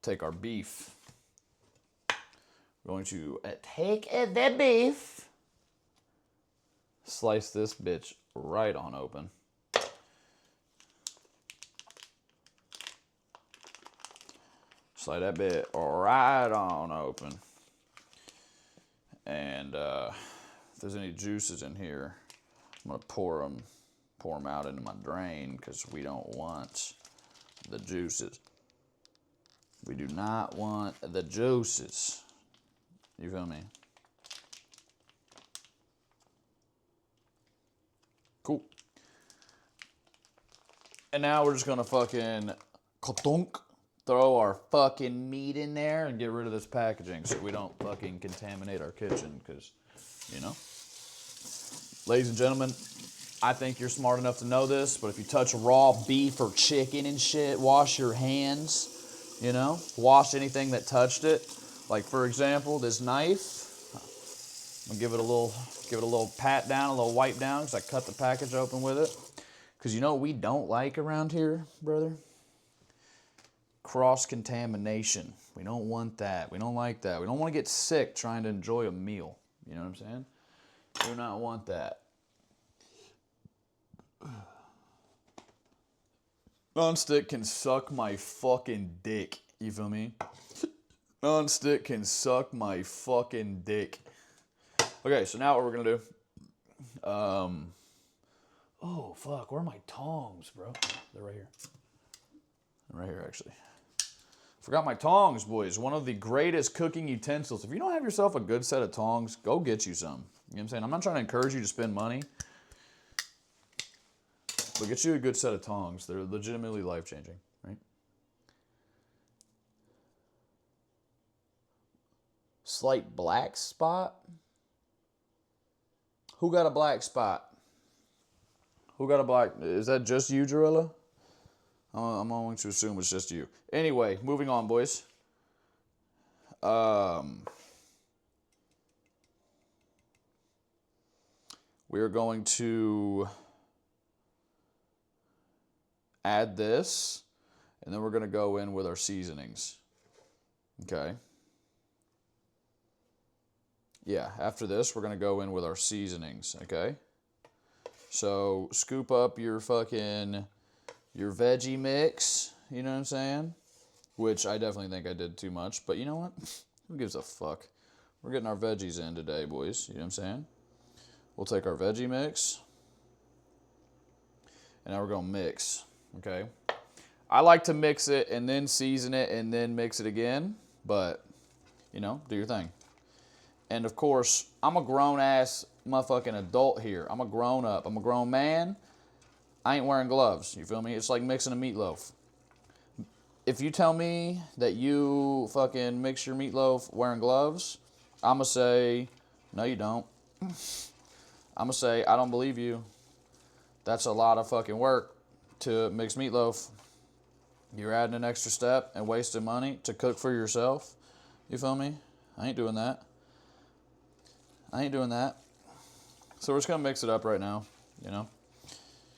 Take our beef. We're going to take the beef. Slice this bitch right on open. Slide that bit right on open. And if there's any juices in here, I'm gonna pour them out into my drain because we don't want the juices. We do not want the juices. You feel me? Cool. And now we're just gonna fucking throw our fucking meat in there and get rid of this packaging so we don't fucking contaminate our kitchen, because, you know. Ladies and gentlemen, I think you're smart enough to know this, but if you touch raw beef or chicken and shit, wash your hands, you know? Wash anything that touched it. Like, for example, this knife. I'm gonna give it a little pat down, a little wipe down, because I cut the package open with it. Because you know what we don't like around here, brother? Cross-contamination. We don't want that. We don't like that. We don't want to get sick trying to enjoy a meal. You know what I'm saying? We do not want that. Non-stick can suck my fucking dick. You feel me? Non-stick can suck my fucking dick. Okay, so now what we're gonna do. Oh fuck, where are my tongs, bro? They're right here. They're right here, actually. Forgot my tongs, boys. One of the greatest cooking utensils. If you don't have yourself a good set of tongs, go get you some. You know what I'm saying? I'm not trying to encourage you to spend money, but get you a good set of tongs. They're legitimately life-changing, right? Slight black spot. Who got a black spot? Who got a black? Is that just you, Jarilla? I'm going to assume it's just you. Anyway, moving on, boys. We're going to add this, and then we're going to go in with our seasonings. Okay. Yeah, after this, we're going to go in with our seasonings, okay? So, scoop up your veggie mix, you know what I'm saying? Which I definitely think I did too much, but you know what? Who gives a fuck? We're getting our veggies in today, boys, you know what I'm saying? We'll take our veggie mix, and now we're going to mix, okay? I like to mix it and then season it and then mix it again, but, you know, do your thing. And of course, I'm a grown-ass motherfucking adult here. I'm a grown-up. I'm a grown man. I ain't wearing gloves. You feel me? It's like mixing a meatloaf. If you tell me that you fucking mix your meatloaf wearing gloves, I'm going to say, no, you don't. I'm going to say, I don't believe you. That's a lot of fucking work to mix meatloaf. You're adding an extra step and wasting money to cook for yourself. You feel me? I ain't doing that. I ain't doing that. So we're just going to mix it up right now, you know.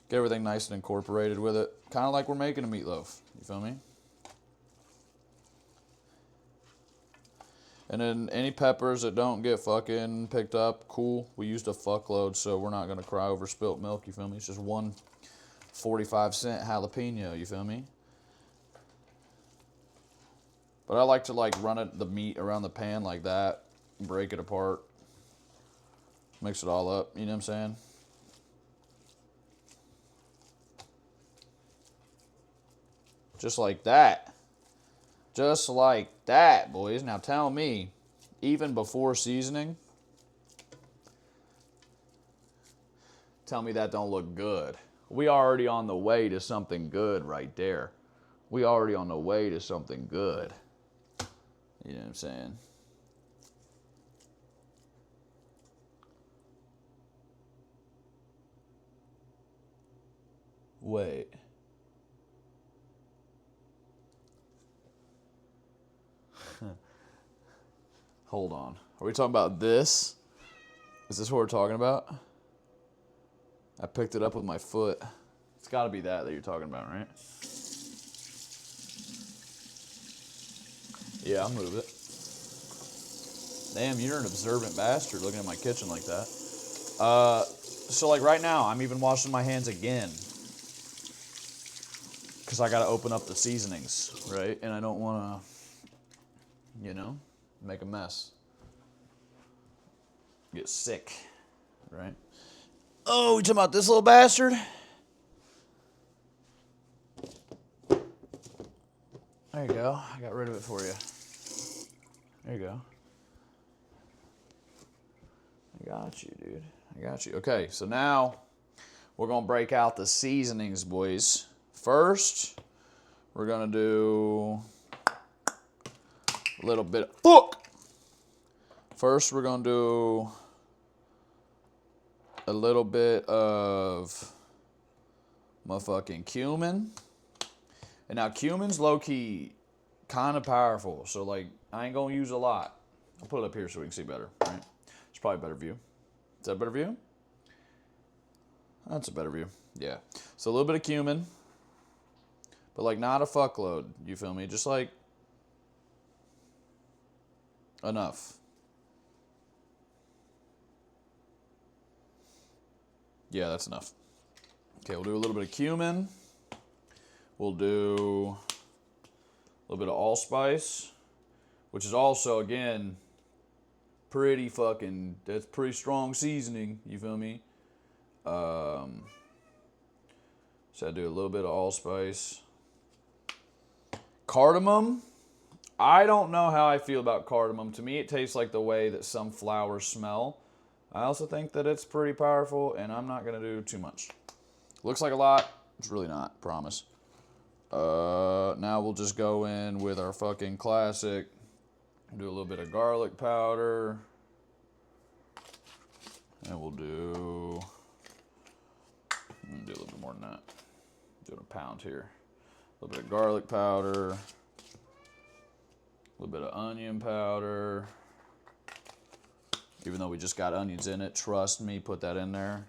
Get everything nice and incorporated with it. Kind of like we're making a meatloaf. You feel me? And then any peppers that don't get fucking picked up, cool. We used a fuckload, so we're not going to cry over spilt milk, you feel me? It's just one 45-cent jalapeno, you feel me? But I like to run the meat around the pan like that, break it apart. Mix it all up, you know what I'm saying? Just like that. Just like that, boys. Now tell me, even before seasoning, tell me that don't look good. We already on the way to something good right there. We already on the way to something good. You know what I'm saying? Wait. Hold on. Are we talking about this? Is this what we're talking about? I picked it up with my foot. It's got to be that you're talking about, right? Yeah, I'll move it. Damn, you're an observant bastard looking at my kitchen like that. So like right now, I'm even washing my hands again. Because I got to open up the seasonings, right? And I don't want to, you know, make a mess. Get sick, right? Oh, we talking about this little bastard? There you go. I got rid of it for you. There you go. I got you, dude. I got you. Okay, so now we're going to break out the seasonings, boys. First, we're going to do a little bit of... Fuck! First, we're going to do a little bit of motherfucking cumin. And now cumin's low-key kind of powerful. So, like, I ain't going to use a lot. I'll put it up here so we can see better, right? It's probably a better view. Is that a better view? That's a better view. Yeah. So a little bit of cumin. But, like, not a fuckload. You feel me? Just, like, enough. Yeah, that's enough. Okay, we'll do a little bit of cumin. We'll do a little bit of allspice, which is also, again, pretty fucking, that's pretty strong seasoning, you feel me? So I do a little bit of allspice. Cardamom, I don't know how I feel about cardamom. To me, it tastes like the way that some flowers smell. I also think that it's pretty powerful, and I'm not going to do too much. Looks like a lot. It's really not, promise. Now we'll just go in with our fucking classic. Do a little bit of garlic powder. And we'll do a little bit more than that. Doing a pound here. A little bit of garlic powder. A little bit of onion powder. Even though we just got onions in it, trust me, put that in there.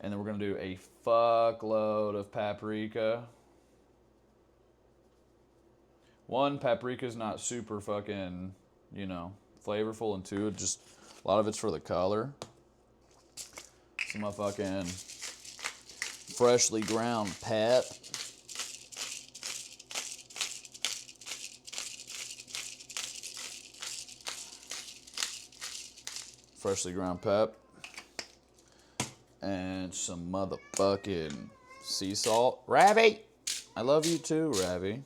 And then we're going to do a fuckload of paprika. One, paprika's not super fucking, you know, flavorful. And two, just a lot of it's for the color. Some of my fucking freshly ground pep. Freshly ground pep. And some motherfucking sea salt. Ravi! I love you too, Ravi.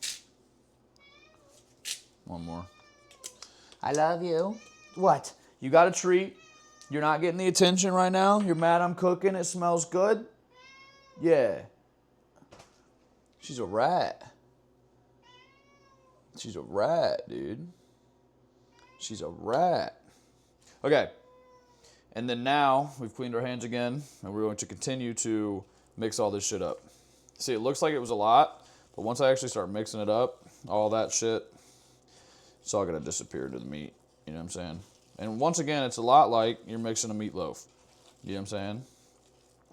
One more. I love you. What? You got a treat? You're not getting the attention right now? You're mad I'm cooking? It smells good? Yeah. She's a rat. She's a rat, dude. She's a rat. Okay. And then now we've cleaned our hands again, and we're going to continue to mix all this shit up. See, it looks like it was a lot, but once I actually start mixing it up, all that shit, it's all going to disappear to the meat. You know what I'm saying? And once again, it's a lot like you're mixing a meatloaf. You know what I'm saying?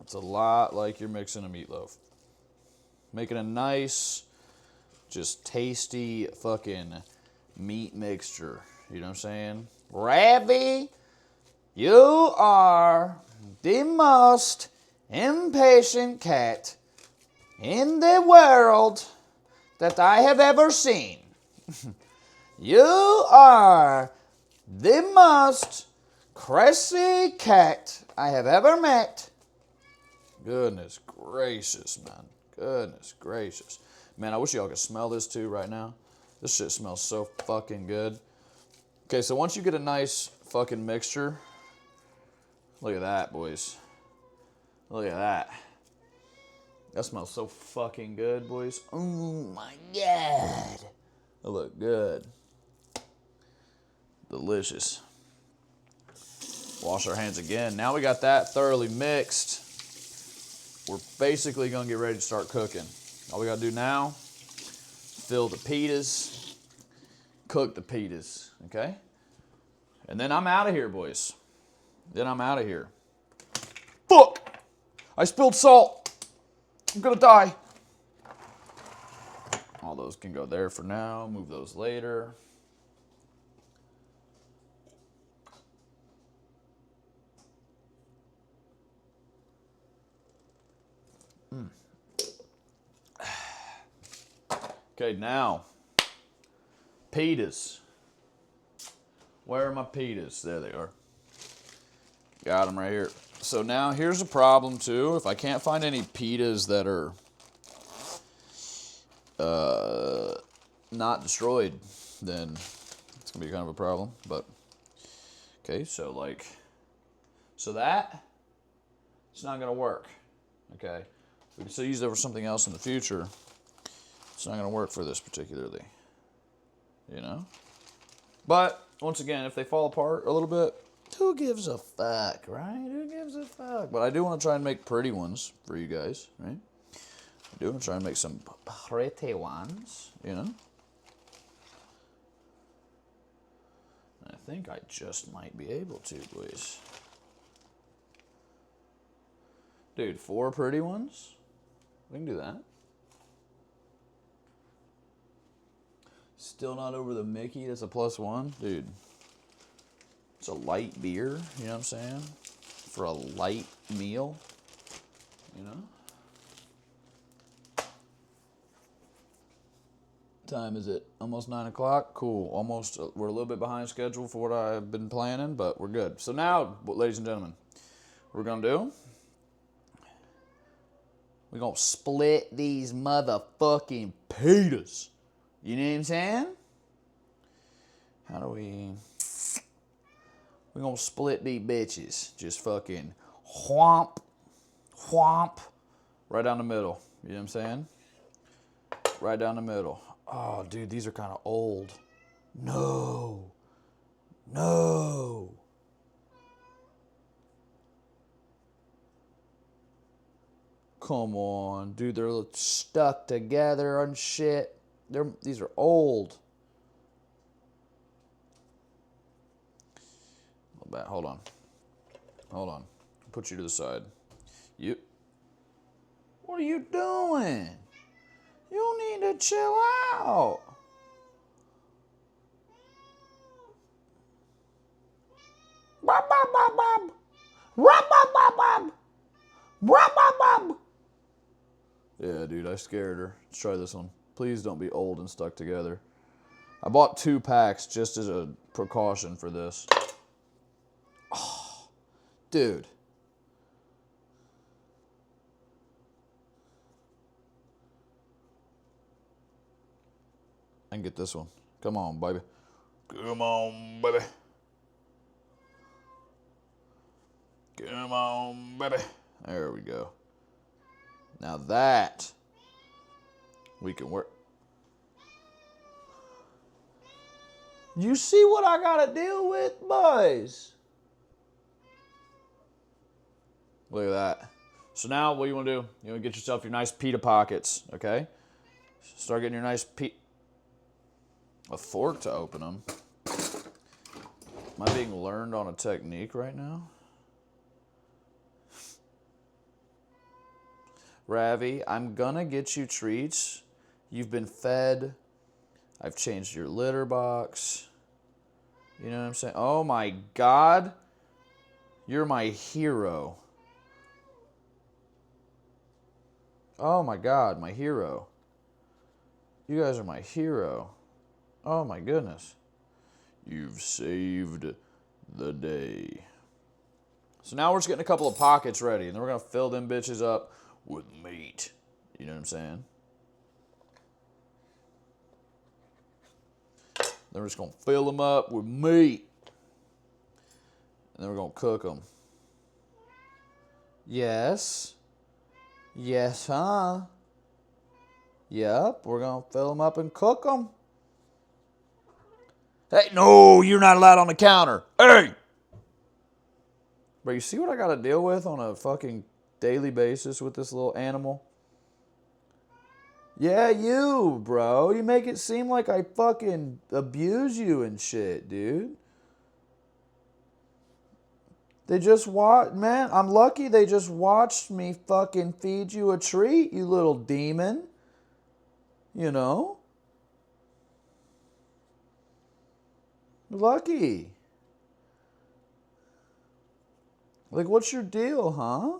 It's a lot like you're mixing a meatloaf. Making a nice, just tasty fucking meat mixture. You know what I'm saying? Ravi, you are the most impatient cat in the world that I have ever seen. You are the most crazy cat I have ever met. Goodness gracious, man. Goodness gracious. Man, I wish y'all could smell this too right now. This shit smells so fucking good. Okay, so once you get a nice fucking mixture, look at that, boys. Look at that. That smells so fucking good, boys. Oh my God. That look good. Delicious. Wash our hands again. Now we got that thoroughly mixed. We're basically going to get ready to start cooking. All we got to do now, fill the pitas, cook the pitas, okay? And then I'm out of here, boys. Then I'm out of here. Fuck! I spilled salt. I'm gonna die. All those can go there for now. Move those later. Okay, now, pitas. Where are my pitas? There they are. Got them right here. So now here's a problem too. If I can't find any pitas that are not destroyed, then it's gonna be kind of a problem. But okay, so that it's not gonna work. Okay, we can still use that for something else in the future. It's not gonna work for this particularly, you know. But once again, if they fall apart a little bit, who gives a fuck, right? Who gives a fuck? But I do want to try and make pretty ones for you guys, right? I do want to try and make some pretty ones, you know? I think I just might be able to, boys. Dude, 4 pretty ones? We can do that. Still not over the Mickey, that's a +1. Dude, it's a light beer, you know what I'm saying? For a light meal, you know? Time is it? Almost 9 o'clock? Cool. Almost, we're a little bit behind schedule for what I've been planning, but we're good. So now, ladies and gentlemen, what we're gonna do, we're gonna split these motherfucking pitas. You know what I'm saying? How do we... We're gonna split these bitches. Just fucking whomp, whomp. Right down the middle. You know what I'm saying? Right down the middle. Oh, dude, these are kind of old. No. No. Come on, dude. They're stuck together and shit. These are old. Hold on. Hold on. Put you to the side. You. What are you doing? You need to chill out. Bob, bob, bob, bob. Bob, bob, bob, bob. Bob, bob, bob. Yeah, dude, I scared her. Let's try this one. Please don't be old and stuck together. I bought 2 packs just as a precaution for this. Oh, dude. I can get this one. Come on, baby. Come on, baby. Come on, baby. There we go. Now that we can work. You see what I gotta deal with, boys? Look at that. So now what you want to do? You want to get yourself your nice pita pockets, okay? Start getting your nice a fork to open them. Am I being learned on a technique right now? Ravi, I'm gonna get you treats. You've been fed. I've changed your litter box. You know what I'm saying? Oh my God. You're my hero. Oh my God, my hero. You guys are my hero. Oh my goodness. You've saved the day. So now we're just getting a couple of pockets ready, and then we're gonna fill them bitches up with meat. You know what I'm saying? Then we're just gonna fill them up with meat. And then we're gonna cook them. Yes. Yes, huh? Yep, we're gonna fill them up and cook them. Hey, no, you're not allowed on the counter. Hey! Bro, you see what I gotta deal with on a fucking daily basis with this little animal? Yeah, you, bro. You make it seem like I fucking abuse you and shit, dude. They just man, I'm lucky they just watched me fucking feed you a treat, you little demon. You know? Lucky. Like, what's your deal, huh?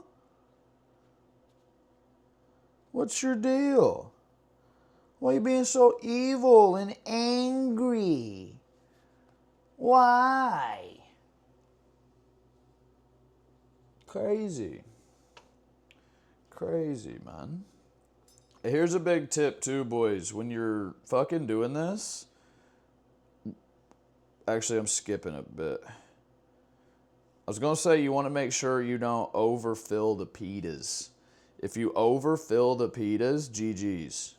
What's your deal? Why are you being so evil and angry? Why? Crazy. Crazy, man. Here's a big tip, too, boys. When you're fucking doing this, actually, I'm skipping a bit. I was going to say you want to make sure you don't overfill the pitas. If you overfill the pitas, GG's.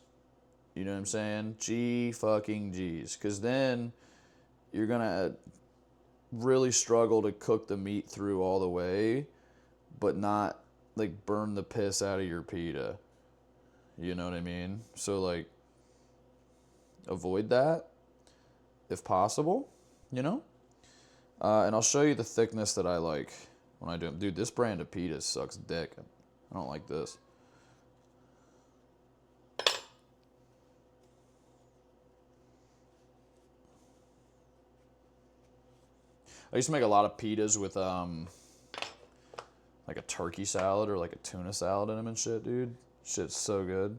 You know what I'm saying? G fucking G's. Because then you're going to really struggle to cook the meat through all the way, but not like burn the piss out of your pita. You know what I mean? So like avoid that if possible, you know? And I'll show you the thickness that I like when I do them. Dude, this brand of pita sucks dick. I don't like this. I used to make a lot of pitas with like a turkey salad or like a tuna salad in them and shit, dude. Shit's so good.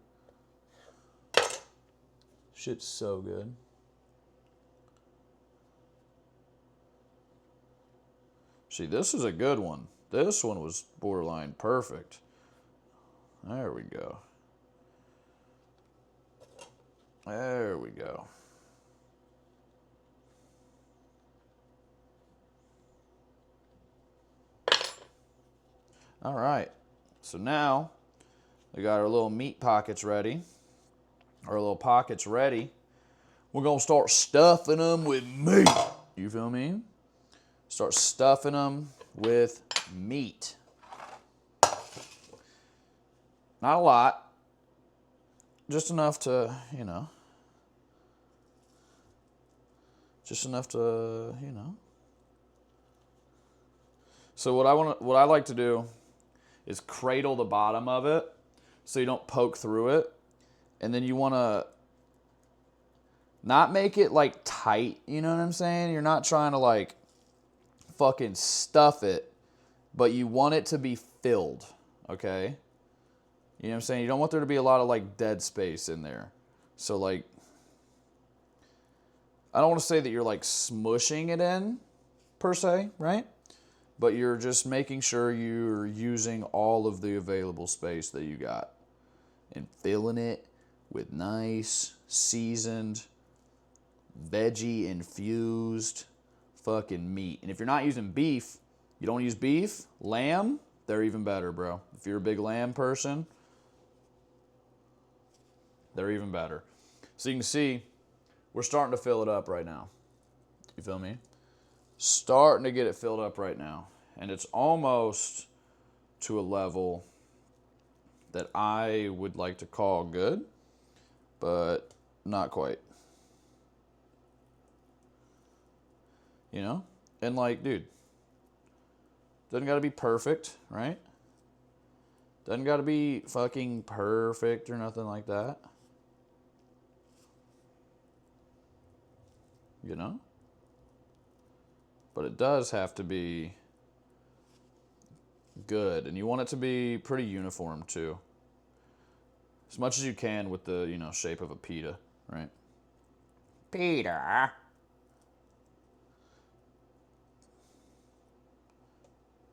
Shit's so good. See, this is a good one. This one was borderline perfect. There we go. There we go. All right. So now we got our little meat pockets ready. Our little pockets ready. We're going to start stuffing them with meat. You feel me? Start stuffing them with meat. Not a lot. Just enough to, you know. Just enough to, you know. So what I like to do is cradle the bottom of it so you don't poke through it. And then you want to not make it like tight, you know what I'm saying? You're not trying to like fucking stuff it, but you want it to be filled, okay? You know what I'm saying? You don't want there to be a lot of like dead space in there. So like, I don't want to say that you're like smushing it in per se, right? But you're just making sure you're using all of the available space that you got and filling it with nice, seasoned, veggie infused fucking meat. And if you're not using beef, you don't use beef, lamb, they're even better, bro. If you're a big lamb person, they're even better. So you can see, we're starting to fill it up right now. You feel me? Starting to get it filled up right now. And it's almost to a level that I would like to call good, but not quite. You know? And like, dude, doesn't gotta be perfect, right? Doesn't gotta be fucking perfect or nothing like that. You know? But it does have to be good, and you want it to be pretty uniform too. As much as you can with the, you know, shape of a pita, right? Pita.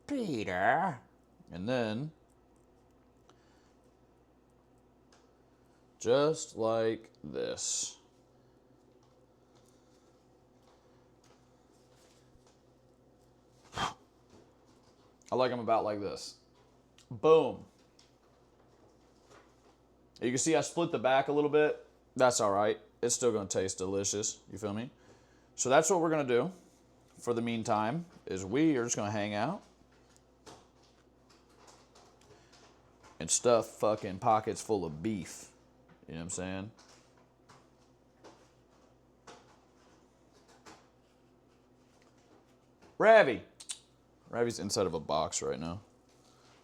Pita. And then, just like this. I like them about like this. Boom. You can see I split the back a little bit. That's all right. It's still going to taste delicious. You feel me? So that's what we're going to do for the meantime, is we are just going to hang out and stuff fucking pockets full of beef. You know what I'm saying? Ravi, Ravi's inside of a box right now.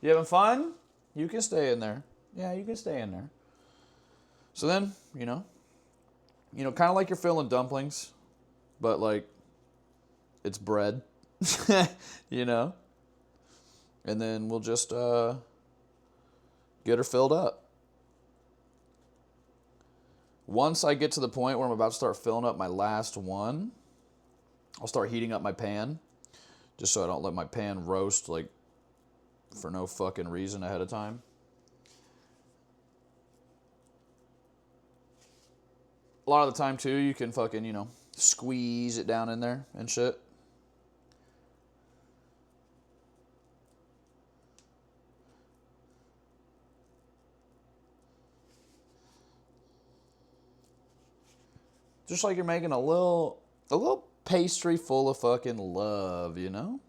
You having fun? You can stay in there. Yeah, you can stay in there. So then, you know, kind of like you're filling dumplings, but like it's bread, you know? And then we'll just get her filled up. Once I get to the point where I'm about to start filling up my last one, I'll start heating up my pan, just so I don't let my pan roast like for no fucking reason ahead of time. A lot of the time too, you can fucking, squeeze it down in there and shit. Just like you're making a little pastry full of fucking love, you know?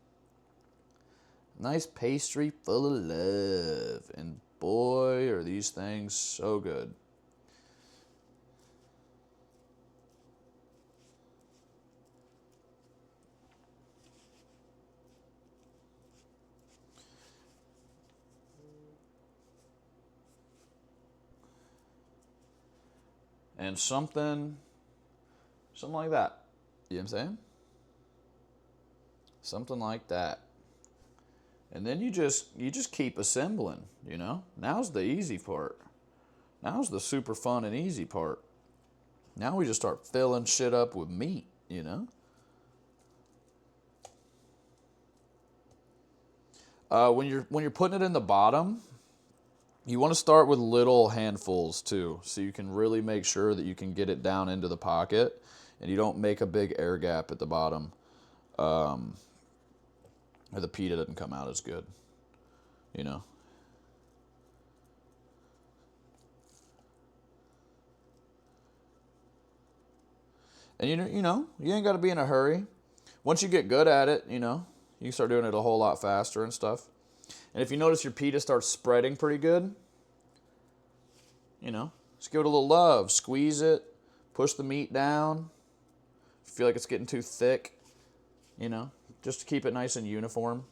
Nice pastry full of love. And boy, are these things so good. And something like that. You know what I'm saying? Something like that. And then you just keep assembling, you know? Now's the easy part. Now's the super fun and easy part. Now we just start filling shit up with meat, you know? When you're putting it in the bottom, you want to start with little handfuls too, so you can really make sure that you can get it down into the pocket and you don't make a big air gap at the bottom, or the pita doesn't come out as good, you know. And you ain't got to be in a hurry. Once you get good at it, you can start doing it a whole lot faster and stuff. And if you notice your pita starts spreading pretty good, just give it a little love. Squeeze it, push the meat down. If you feel like it's getting too thick, just to keep it nice and uniform.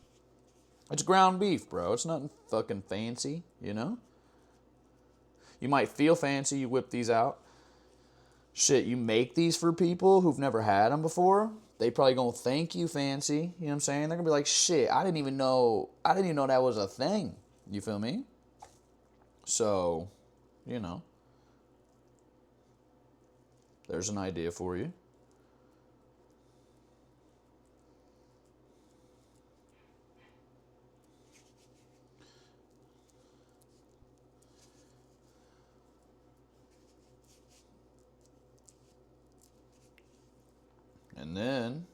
It's ground beef, bro. It's nothing fucking fancy, you know? You might feel fancy, you whip these out. Shit, you make these for people who've never had them before. They probably gonna think you fancy, you know what I'm saying? They're gonna be like, shit, I didn't even know that was a thing. You feel me? So, there's an idea for you. And then,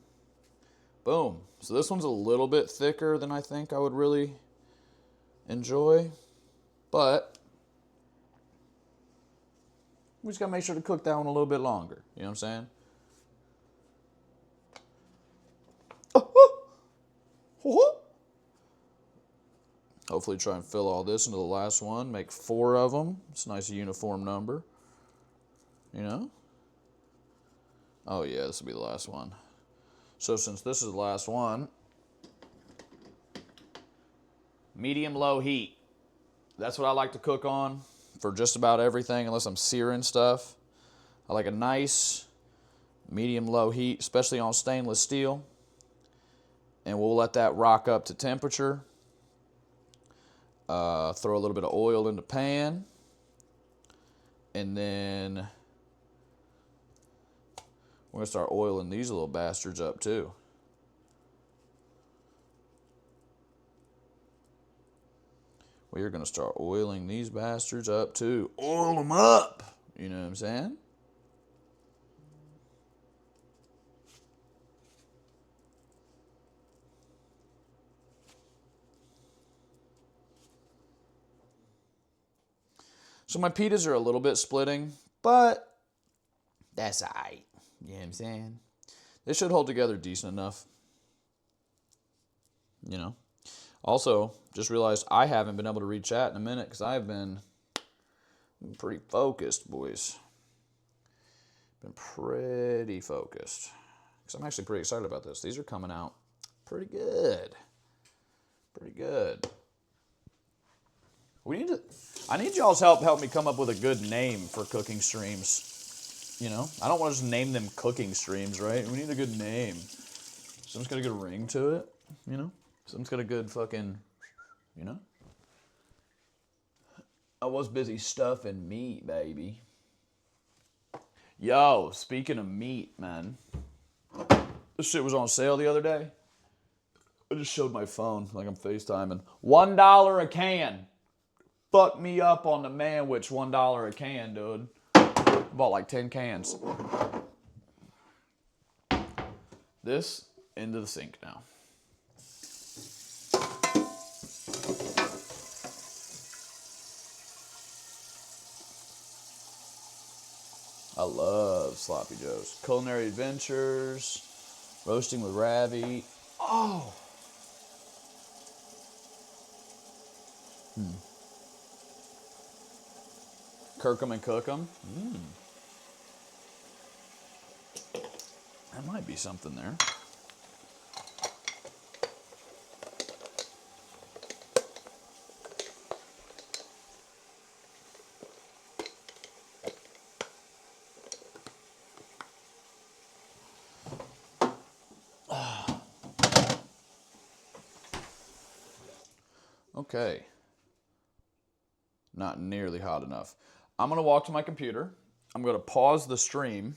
boom. So this one's a little bit thicker than I think I would really enjoy. But we just got to make sure to cook that one a little bit longer. You know what I'm saying? Hopefully try and fill all this into the last one. Make 4 of them. It's a nice uniform number. You know? Oh yeah, this will be the last one. So since this is the last one, medium-low heat. That's what I like to cook on for just about everything, unless I'm searing stuff. I like a nice medium-low heat, especially on stainless steel. And we'll let that rock up to temperature. Throw a little bit of oil in the pan. And then we're going to start oiling these little bastards up too. We are going to start oiling these bastards up too. Oil them up. You know what I'm saying? So my pitas are a little bit splitting, but that's all right. You know what I'm saying? They should hold together decent enough. You know? Also, just realized I haven't been able to read chat in a minute because I've been pretty focused, boys. Been pretty focused. Because I'm actually pretty excited about this. These are coming out pretty good. Pretty good. I need y'all's help me come up with a good name for cooking streams. You know? I don't want to just name them cooking streams, right? We need a good name. Something's got a good ring to it, you know? Something's got a good fucking, you know? I was busy stuffing meat, baby. Yo, speaking of meat, man. This shit was on sale the other day. I just showed my phone like I'm FaceTiming. $1 a can. Fuck me up on the manwich, $1 a can, dude. Bought like 10 cans. This into the sink now. I love Sloppy Joes. Culinary Adventures. Roasting with Ravi. Oh! Kirk 'em and cook 'em. That might be something there. Okay. Not nearly hot enough. I'm going to walk to my computer. I'm going to pause the stream.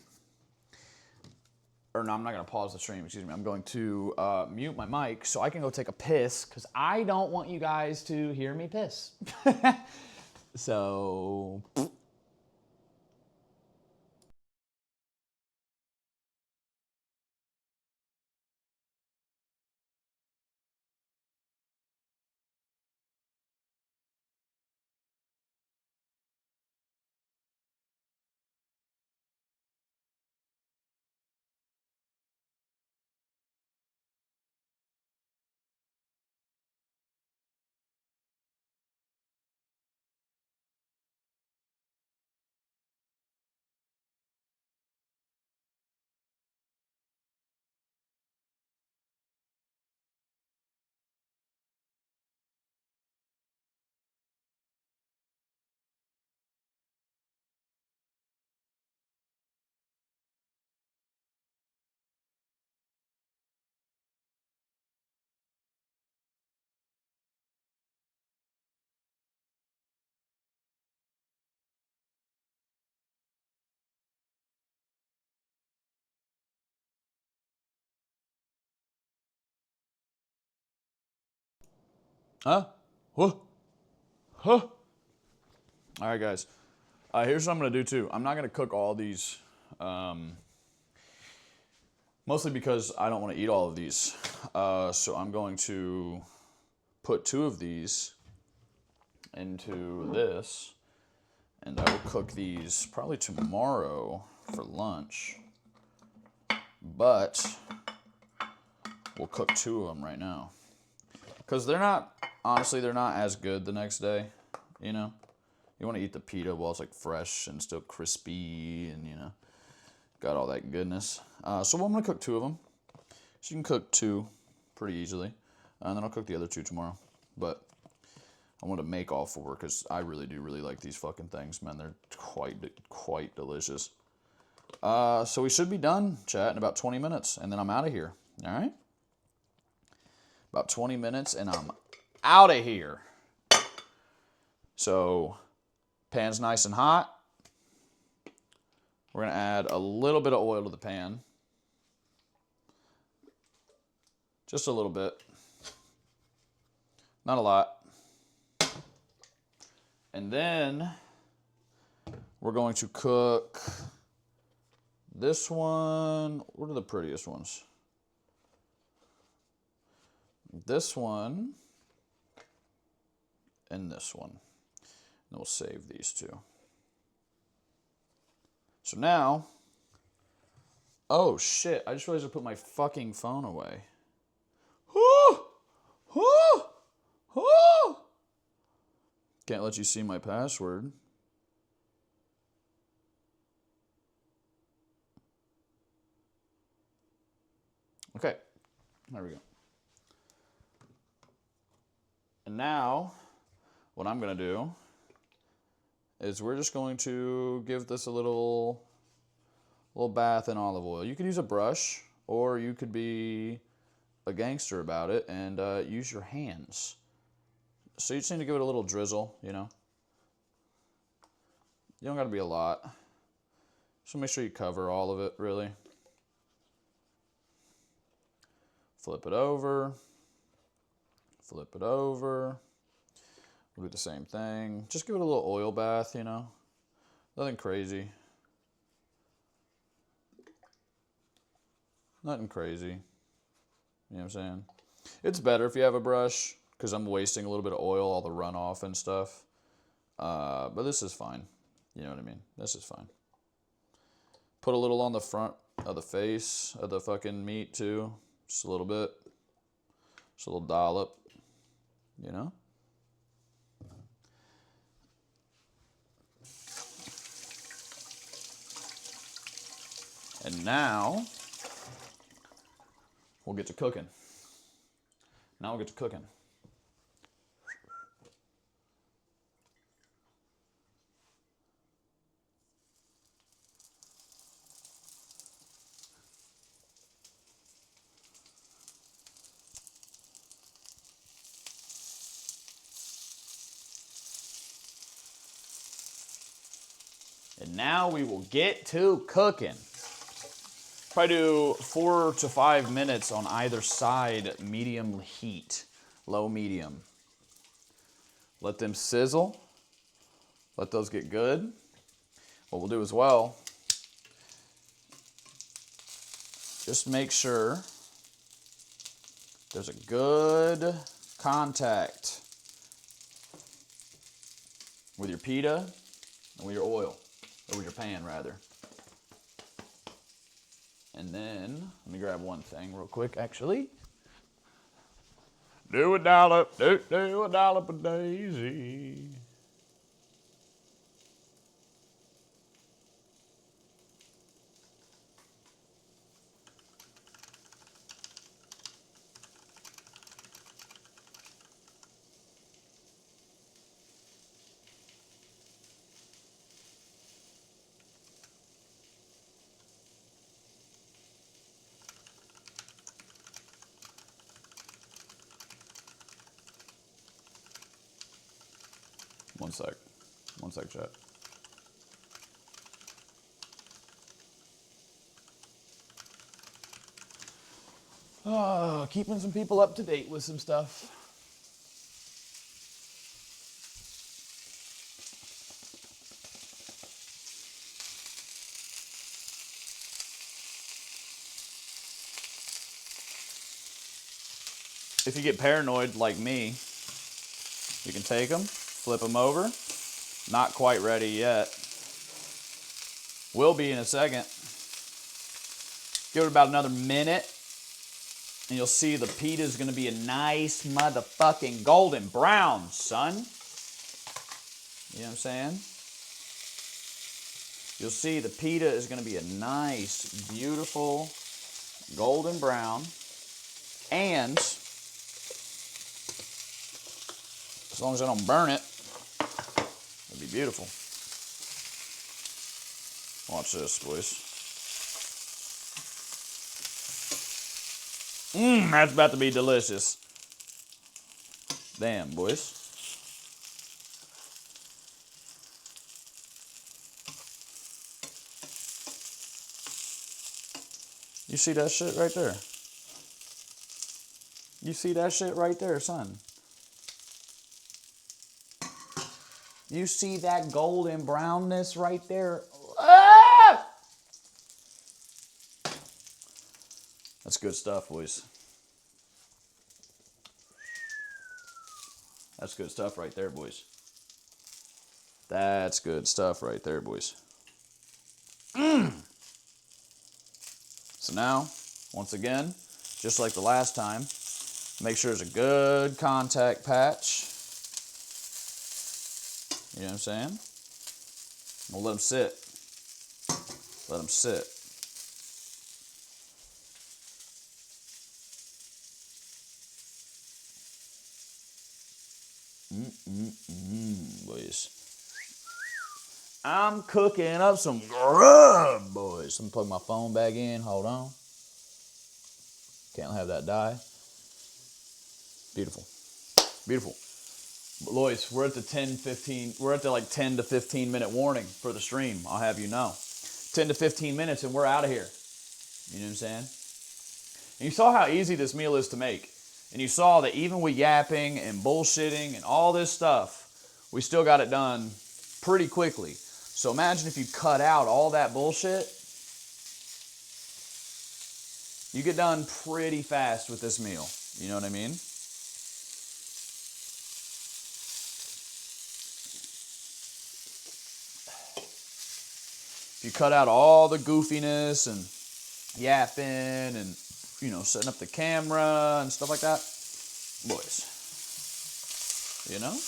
Or no, I'm not going to pause the stream, excuse me. I'm going to mute my mic so I can go take a piss because I don't want you guys to hear me piss. So... Huh? What? Huh? All right, guys. Here's what I'm going to do, too. I'm not going to cook all these, mostly because I don't want to eat all of these. So I'm going to put 2 of these into this, and I will cook these probably tomorrow for lunch. But we'll cook 2 of them right now. Because they're not, honestly, they're not as good the next day, you know? You want to eat the pita while it's like fresh and still crispy and, you know, got all that goodness. So I'm going to cook 2 of them. So you can cook 2 pretty easily. And then I'll cook the other 2 tomorrow. But I want to make all 4 because I really do like these fucking things, man. They're quite delicious. So we should be done, chat, in about 20 minutes. And then I'm out of here. All right? About 20 minutes and I'm out of here. So, pan's nice and hot. We're going to add a little bit of oil to the pan. Just a little bit. Not a lot. And then we're going to cook this one. What are the prettiest ones? This one and this one. And we'll save these 2. So now, oh shit, I just realized I put my fucking phone away. Can't let you see my password. Okay, there we go. And now, what I'm going to do is we're just going to give this a little bath in olive oil. You could use a brush, or you could be a gangster about it and use your hands. So you just need to give it a little drizzle, you know. You don't got to be a lot. So make sure you cover all of it, really. Flip it over. Flip it over. We'll do the same thing. Just give it a little oil bath, you know. Nothing crazy. Nothing crazy. You know what I'm saying? It's better if you have a brush, because I'm wasting a little bit of oil, all the runoff and stuff. But this is fine. You know what I mean? This is fine. Put a little on the front of the face of the fucking meat too. Just a little bit. Just a little dollop. You know? And now, we'll get to cooking. Now we'll get to cooking. And now we will get to cooking. Probably do 4 to 5 minutes on either side, medium heat, low medium. Let them sizzle. Let those get good. What we'll do as well, just make sure there's a good contact with your pita and with your oil. Or with your pan, rather. And then, let me grab one thing real quick, actually. Do a dollop of daisy. One sec, chat. Keeping some people up to date with some stuff. If you get paranoid like me, you can take them, flip them over. Not quite ready yet. Will be in a second. Give it about another minute, and you'll see the pita is going to be a nice motherfucking golden brown, son. You know what I'm saying? You'll see the pita is going to be a nice, beautiful golden brown. And as long as I don't burn it, it'll be beautiful. Watch this, boys. That's about to be delicious. Damn, boys. You see that shit right there? You see that shit right there, son? You see that golden brownness right there? Ah! That's good stuff, boys. That's good stuff right there, boys. That's good stuff right there, boys. So now, once again, just like the last time, make sure there's a good contact patch. You know what I'm saying? We'll let them sit. Let them sit. Boys. I'm cooking up some grub, boys. Let me plug my phone back in. Hold on. Can't have that die. Beautiful. Beautiful. But Lois, we're at the 10 to 15 minute warning for the stream. I'll have you know. 10 to 15 minutes and we're out of here. You know what I'm saying? And you saw how easy this meal is to make. And you saw that even with yapping and bullshitting and all this stuff, we still got it done pretty quickly. So imagine if you cut out all that bullshit. You get done pretty fast with this meal. You know what I mean? If you cut out all the goofiness and yapping and, you know, setting up the camera and stuff like that, boys, you know?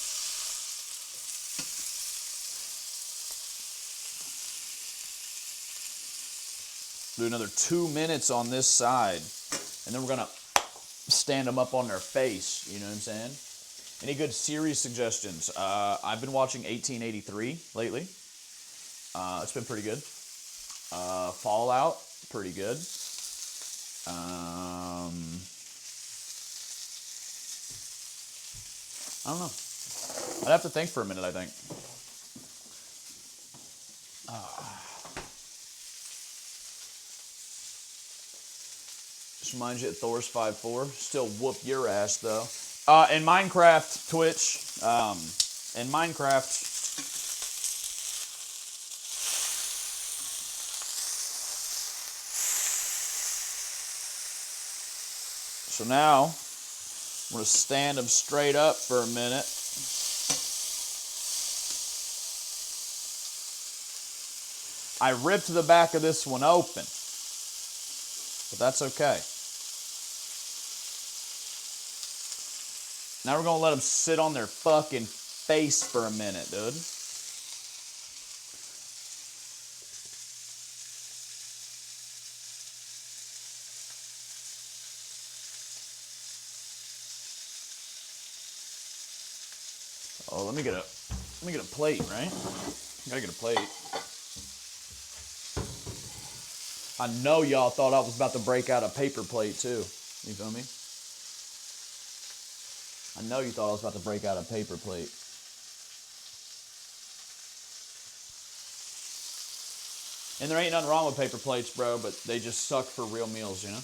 Do another 2 minutes on this side, and then we're gonna stand them up on their face, you know what I'm saying? Any good series suggestions? I've been watching 1883 lately. It's been pretty good. Fallout, pretty good. I don't know. I'd have to think for a minute, I think. Just remind you that Thor's 5'4". Still whoop your ass, though. In Minecraft, Twitch, in Minecraft, so now, I'm going to stand them straight up for a minute. I ripped the back of this one open, but that's okay. Now we're going to let them sit on their fucking face for a minute, dude. Oh, let me get a plate, right? Gotta get a plate. I know y'all thought I was about to break out a paper plate too. You feel me? I know you thought I was about to break out a paper plate. And there ain't nothing wrong with paper plates, bro, but they just suck for real meals, you know?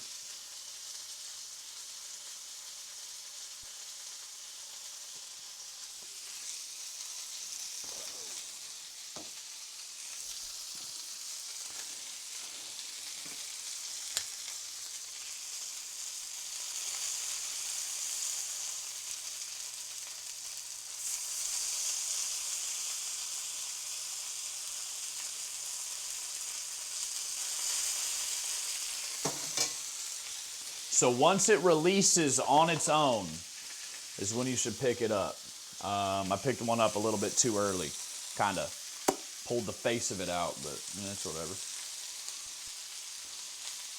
So once it releases on its own is when you should pick it up. I picked one up a little bit too early. Kind of pulled the face of it out, but that's whatever.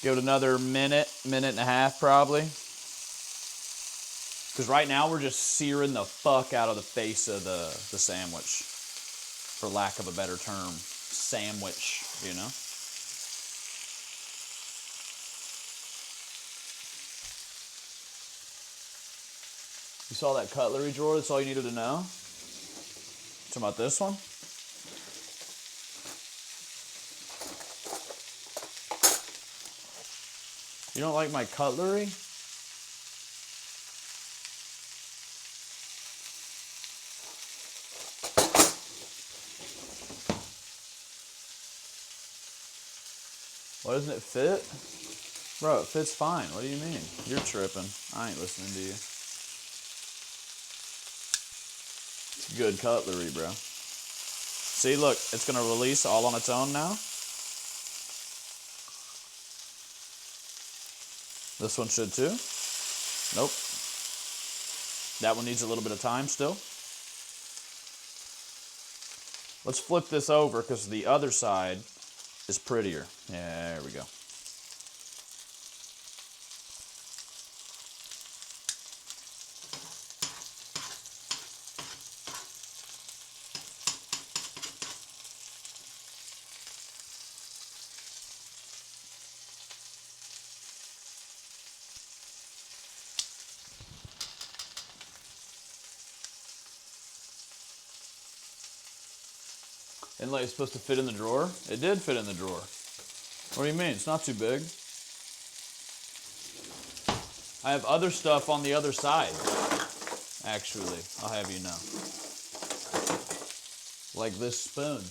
Give it another minute and a half probably. Because right now we're just searing the fuck out of the face of the sandwich. For lack of a better term. Sandwich, you know? You saw that cutlery drawer? That's all you needed to know? Talking about this one? You don't like my cutlery? Why doesn't it fit? Bro, it fits fine. What do you mean? You're tripping. I ain't listening to you. It's good cutlery, bro. See, look, it's gonna release all on its own now. This one should too. Nope. That one needs a little bit of time still. Let's flip this over because the other side is prettier. Yeah, there we go. And like it's supposed to fit in the drawer? It did fit in the drawer. What do you mean? It's not too big. I have other stuff on the other side. Actually, I'll have you know. Like this spoon.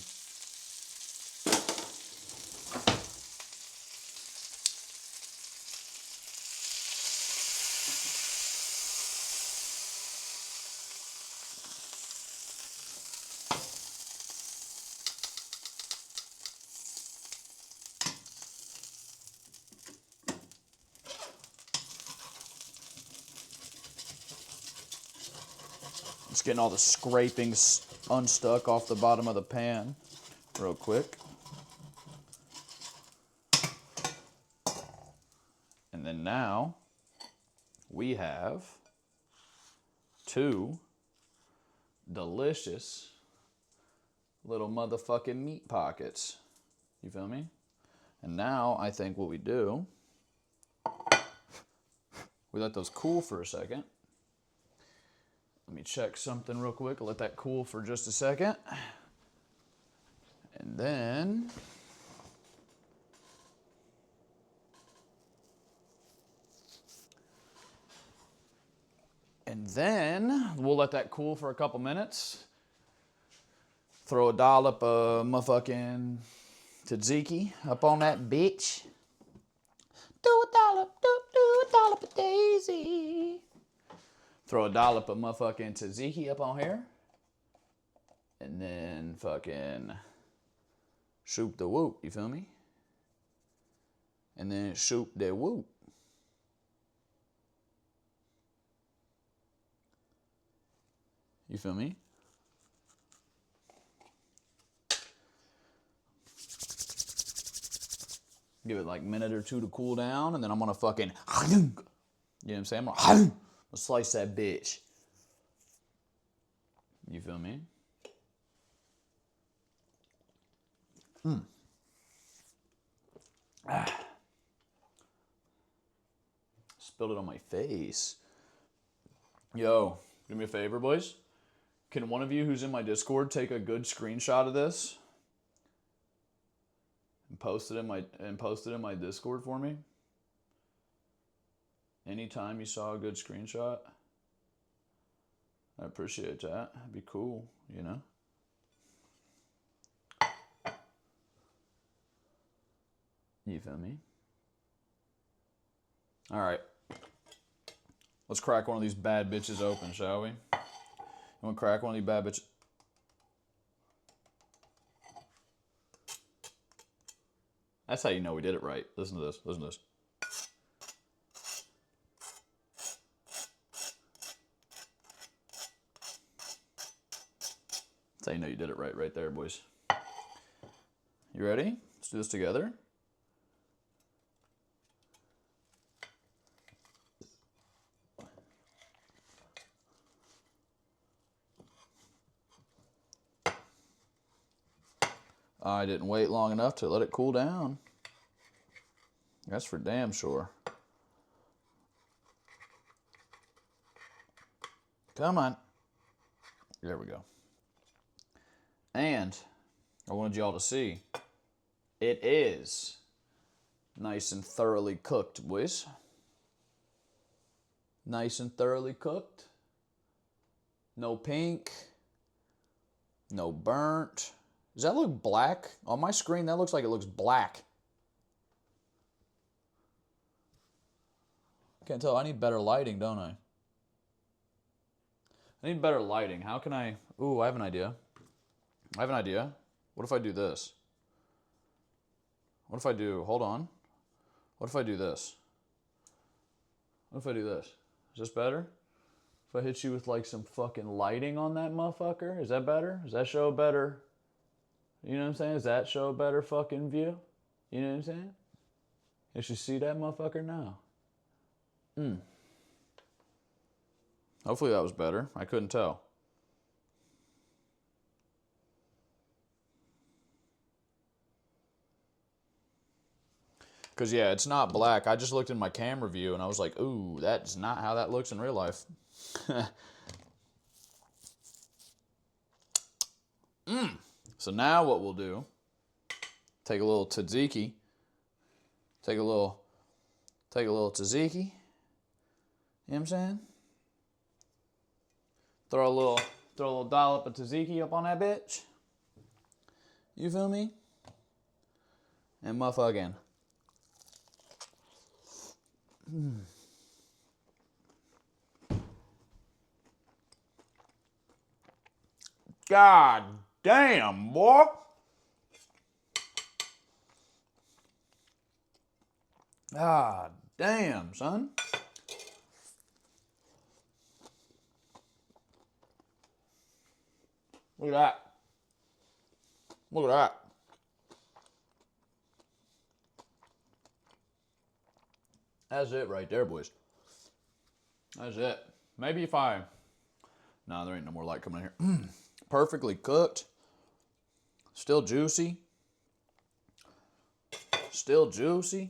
Just getting all the scrapings unstuck off the bottom of the pan real quick. And then now we have 2 delicious little motherfucking meat pockets. You feel me? And now I think what we do, we let those cool for a second. Let me check something real quick. Let that cool for just a second. And then we'll let that cool for a couple minutes. Throw a dollop of motherfucking tzatziki up on that bitch. Do a dollop of daisy. Throw a dollop of motherfucking tzatziki up on here. And then fucking shoot the whoop, you feel me? And then shoot the whoop. You feel me? Give it like a minute or two to cool down, and then I'm gonna fucking, you know what I'm saying? I'm gonna slice that bitch. You feel me? Spilled it on my face. Yo, do me a favor, boys. Can one of you who's in my Discord take a good screenshot of this and post it in my Discord for me? Anytime you saw a good screenshot, I appreciate that. It'd be cool, you know? You feel me? All right. Let's crack one of these bad bitches open, shall we? You want to crack one of these bad bitches? That's how you know we did it right. Listen to this. Listen to this. That's how you know you did it right there, boys. You ready? Let's do this together. I didn't wait long enough to let it cool down. That's for damn sure. Come on. There we go. And I wanted y'all to see, it is nice and thoroughly cooked, boys. Nice and thoroughly cooked. No pink. No burnt. Does that look black? On my screen, that looks like it looks black. Can't tell. I need better lighting, don't I? I need better lighting. How can I... Ooh, I have an idea. I have an idea. What if I do this? What if I do... Hold on. What if I do this? What if I do this? Is this better? If I hit you with like some fucking lighting on that motherfucker? Is that better? Does that show better... You know what I'm saying? Does that show a better fucking view? You know what I'm saying? You should see that motherfucker now. Hopefully that was better. I couldn't tell. Because, yeah, it's not black. I just looked in my camera view and I was like, ooh, that's not how that looks in real life. So now what we'll do, take a little tzatziki, take a little tzatziki, you know what I'm saying? Throw a little dollop of tzatziki up on that bitch. You feel me? And motherfucking. God damn, boy. God damn, son. Look at that. Look at that. That's it right there, boys. That's it. Maybe if I... Nah, there ain't no more light coming in here. Perfectly cooked. Still juicy. Still juicy.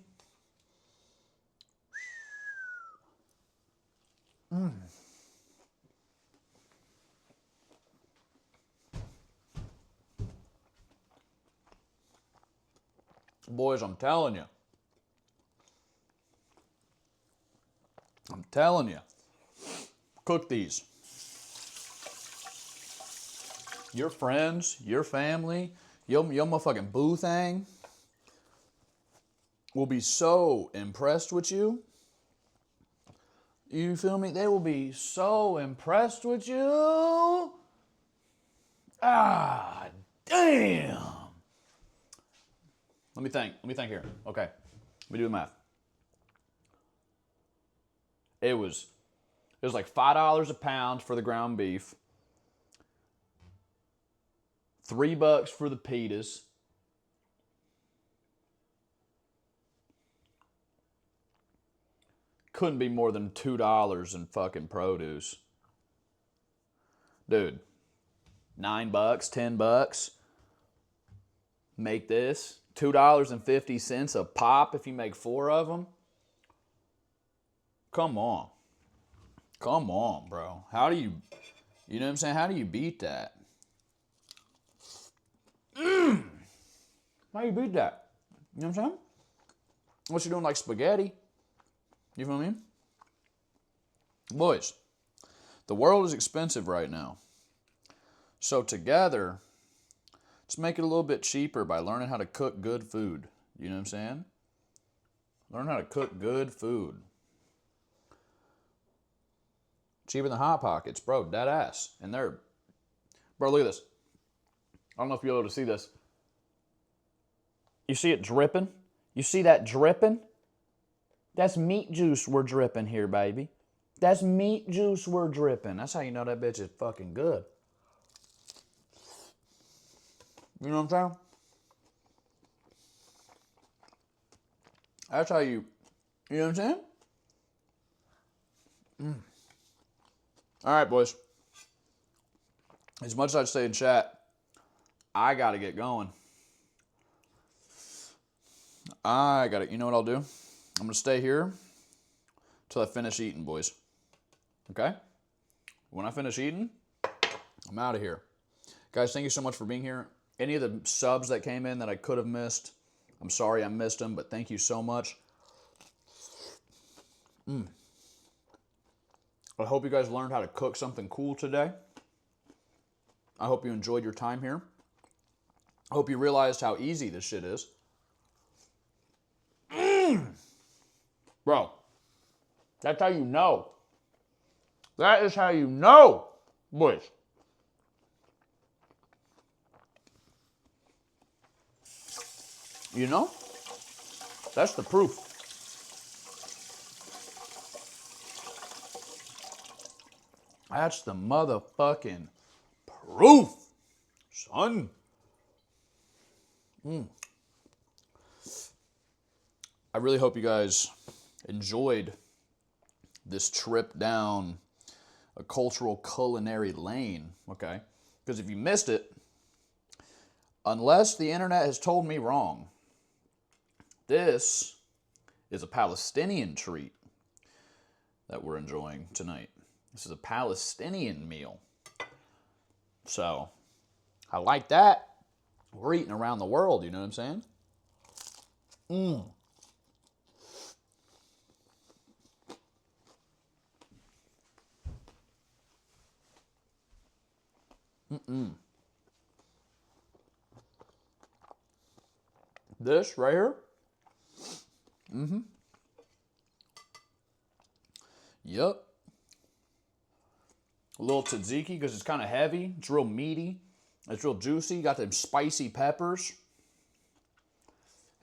Boys, I'm telling you. I'm telling you. Cook these. Your friends, your family, your motherfucking boo thing will be so impressed with you. You feel me? They will be so impressed with you. Ah, damn. Let me think here. Okay. Let me do the math. It was like $5 a pound for the ground beef. $3 for the pitas. Couldn't be more than $2 in fucking produce. Dude, $9, $10. Make this $2.50 a pop if you make 4 of them. Come on. Come on, bro. How do you know what I'm saying? How do you beat that? How do you beat that? You know what I'm saying? Unless you're doing like spaghetti. You feel me? Boys, the world is expensive right now. So together, let's make it a little bit cheaper by learning how to cook good food. You know what I'm saying? Learn how to cook good food. Cheaper than Hot Pockets, bro, dead ass. And they're, bro, look at this. I don't know if you're able to see this. You see it dripping? You see that dripping? That's meat juice we're dripping here, baby. That's meat juice we're dripping. That's how you know that bitch is fucking good. You know what I'm saying? That's how you know what I'm saying? All right, boys. As much as I'd say in chat, I got to get going. You know what I'll do? I'm going to stay here until I finish eating, boys. Okay? When I finish eating, I'm out of here. Guys, thank you so much for being here. Any of the subs that came in that I could have missed, I'm sorry I missed them, but thank you so much. I hope you guys learned how to cook something cool today. I hope you enjoyed your time here. I hope you realized how easy this shit is. Bro, that's how you know. That is how you know, boys. You know? That's the proof. That's the motherfucking proof, son. I really hope you guys enjoyed this trip down a cultural culinary lane, okay? Because if you missed it, unless the internet has told me wrong, this is a Palestinian treat that we're enjoying tonight. This is a Palestinian meal. So, I like that. We're eating around the world, you know what I'm saying? This right here. Yep. A little tzatziki because it's kind of heavy. It's real meaty. It's real juicy. Got them spicy peppers.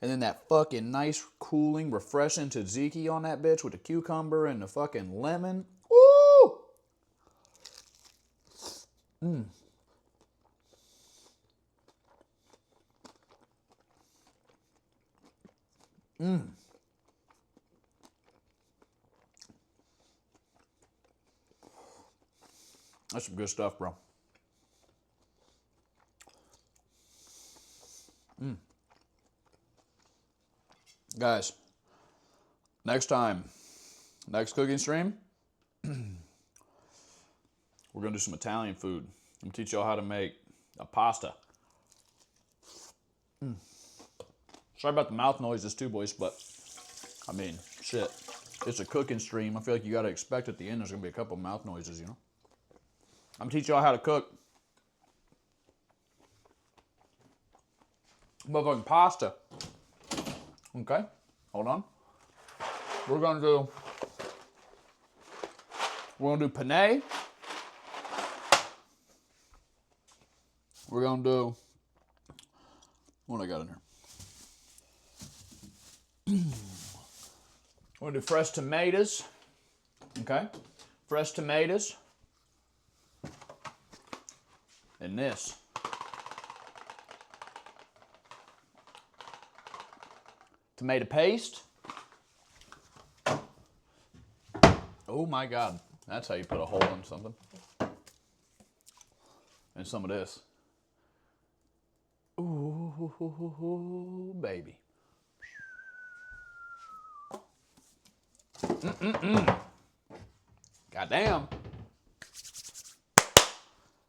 And then that fucking nice, cooling, refreshing tzatziki on that bitch with the cucumber and the fucking lemon. Woo! That's some good stuff, bro. Guys, next time, next cooking stream, we're going to do some Italian food. I'm going to teach y'all how to make a pasta. Sorry about the mouth noises too, boys, but I mean, shit. It's a cooking stream. I feel like you got to expect at the end there's going to be a couple mouth noises, you know? I'm going to teach y'all how to cook motherfucking pasta. Okay, hold on. We're gonna do penne. We're gonna do, what I got in here? We're gonna do fresh tomatoes. Okay, fresh tomatoes. And this. Tomato paste. Oh my God. That's how you put a hole in something. And some of this. Ooh, baby. Goddamn.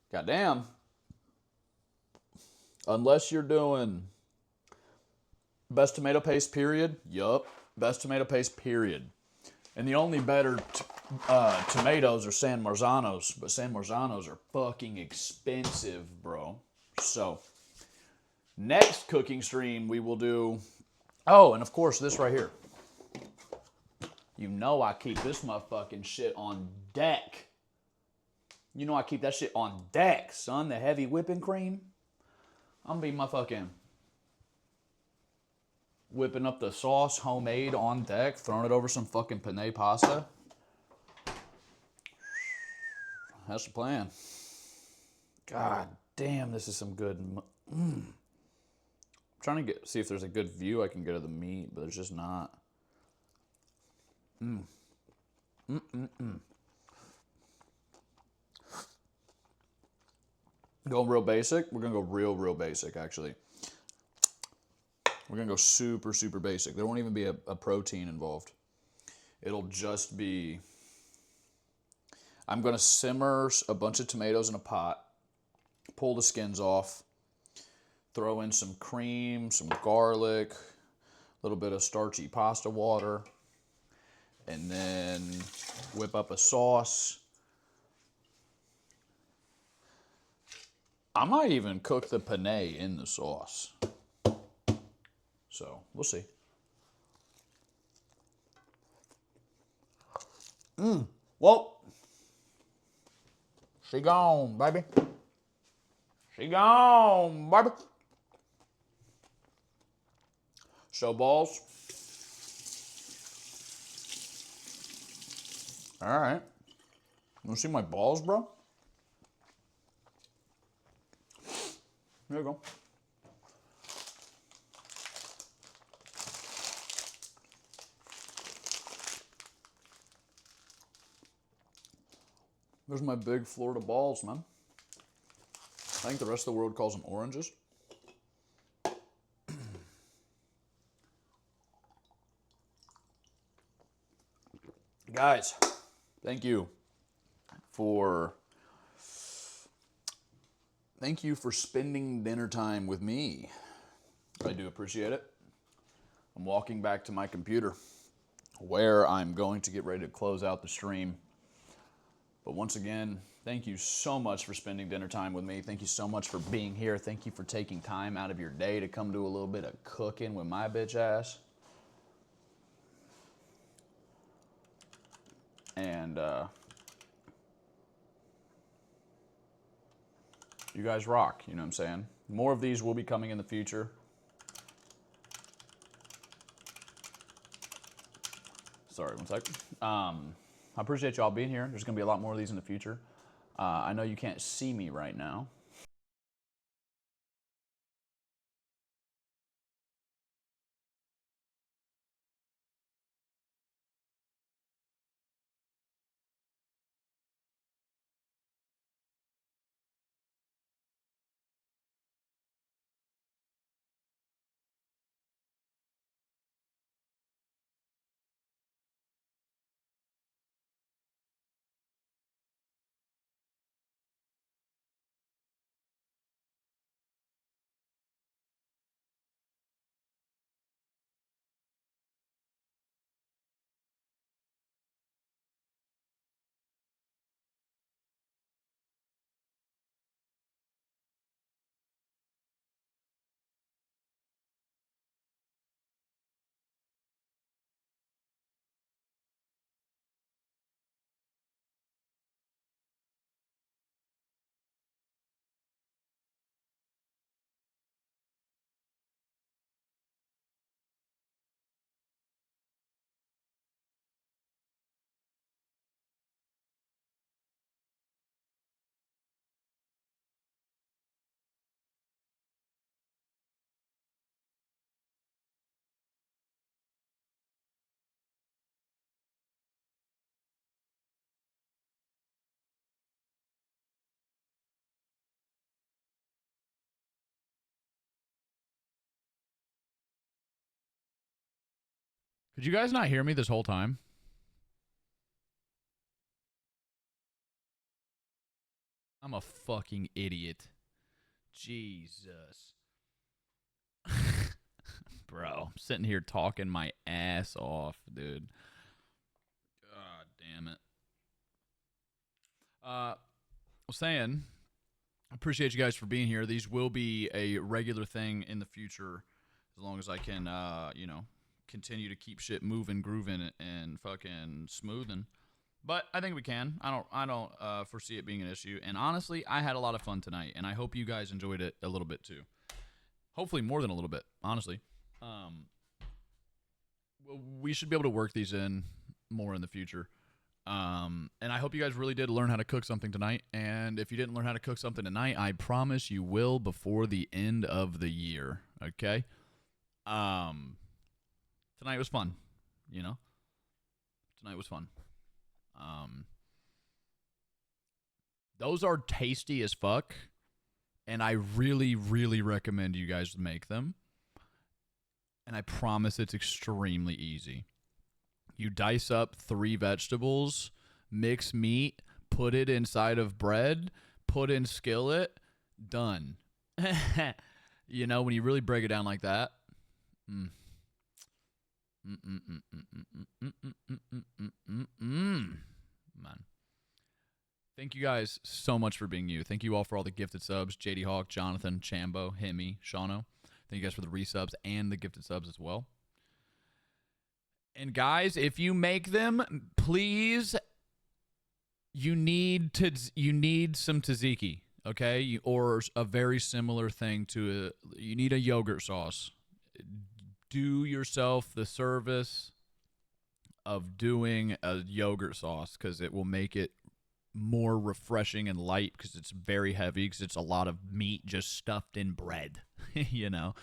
Goddamn. Unless you're doing best tomato paste, period. Yup. Best tomato paste, period. And the only better tomatoes are San Marzanos, but San Marzanos are fucking expensive, bro. So, next cooking stream we will do, oh, and of course this right here. You know I keep this motherfucking shit on deck. You know I keep that shit on deck, son. The heavy whipping cream. I'm gonna be motherfucking whipping up the sauce, homemade, on deck, throwing it over some fucking penne pasta. That's the plan. God damn, this is some good. I'm trying to see if there's a good view I can get of the meat, but there's just not. Going real basic. We're gonna go real basic, actually. We're gonna go super basic. There won't even be a protein involved. It'll just be, I'm gonna simmer a bunch of tomatoes in a pot, pull the skins off, throw in some cream, some garlic, a little bit of starchy pasta water, and then whip up a sauce. I might even cook the penne in the sauce. So, we'll see. Well, she gone, baby. She gone, baby. Show balls. All right. You want to see my balls, bro? There you go. There's my big Florida balls, man. I think the rest of the world calls them oranges. Guys, thank you for Thank you for spending dinner time with me. I do appreciate it. I'm walking back to my computer where I'm going to get ready to close out the stream. But once again, thank you so much for spending dinner time with me. Thank you so much for being here. Thank you for taking time out of your day to come do a little bit of cooking with my bitch ass. And you guys rock, you know what I'm saying? More of these will be coming in the future. Sorry, one sec. I appreciate y'all being here. There's going to be a lot more of these in the future. I know you can't see me right now. Could you guys not hear me this whole time? I'm a fucking idiot. Jesus. Bro, I'm sitting here talking my ass off, dude. God damn it. I was saying, I appreciate you guys for being here. These will be a regular thing in the future as long as I can, continue to keep shit moving, grooving, and fucking smoothing. But I think we can. I don't foresee it being an issue. And honestly, I had a lot of fun tonight, and I hope you guys enjoyed it a little bit too. Hopefully more than a little bit, honestly. We should be able to work these in more in the future. And I hope you guys really did learn how to cook something tonight. And if you didn't learn how to cook something tonight, I promise you will before the end of the year. Okay? Tonight was fun, you know? Tonight was fun. Those are tasty as fuck, and I really, really recommend you guys make them. And I promise it's extremely easy. You dice up 3 vegetables, mix meat, put it inside of bread, put in skillet, done. You know, when you really break it down like that. Man. Thank you guys so much for being you. Thank you all for all the gifted subs. JD Hawk, Jonathan, Chambo, Hemi, Shauno. Thank you guys for the resubs and the gifted subs as well. And guys, if you make them, please, you need some tzatziki, okay? Or a very similar thing to you need a yogurt sauce. Do yourself the service of doing a yogurt sauce because it will make it more refreshing and light because it's very heavy because it's a lot of meat just stuffed in bread, you know?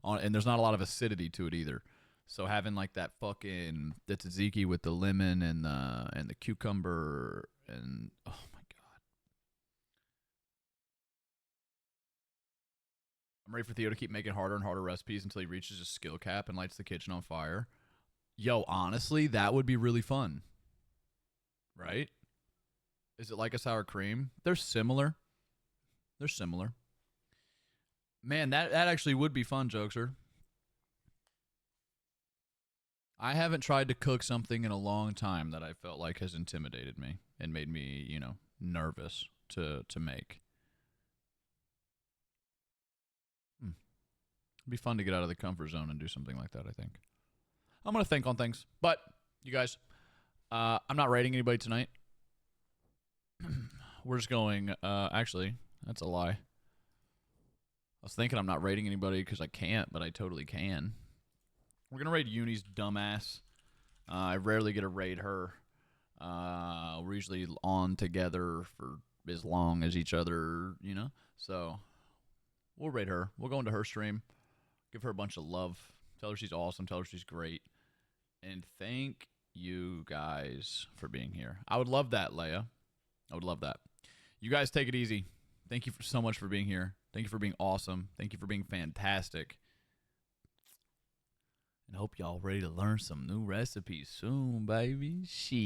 And there's not a lot of acidity to it either. So having like that fucking the tzatziki with the lemon and the cucumber and oh my god, I'm ready for Theo to keep making harder and harder recipes until he reaches his skill cap and lights the kitchen on fire. Yo, honestly, that would be really fun, right? Is it like a sour cream? They're similar. They're similar. Man, that actually would be fun, Jokester. I haven't tried to cook something in a long time that I felt like has intimidated me and made me, nervous to make. It'd be fun to get out of the comfort zone and do something like that, I think. I'm going to think on things. But, you guys, I'm not rating anybody tonight. We're just going, actually, that's a lie. I was thinking I'm not rating anybody because I can't, but I totally can. We're going to raid Uni's dumbass. I rarely get to raid her. We're usually on together for as long as each other, So, we'll raid her. We'll go into her stream. Give her a bunch of love. Tell her she's awesome. Tell her she's great. And thank you guys for being here. I would love that, Leia. I would love that. You guys take it easy. Thank you so much for being here. Thank you for being awesome. Thank you for being fantastic. And hope y'all ready to learn some new recipes soon, baby. Shit.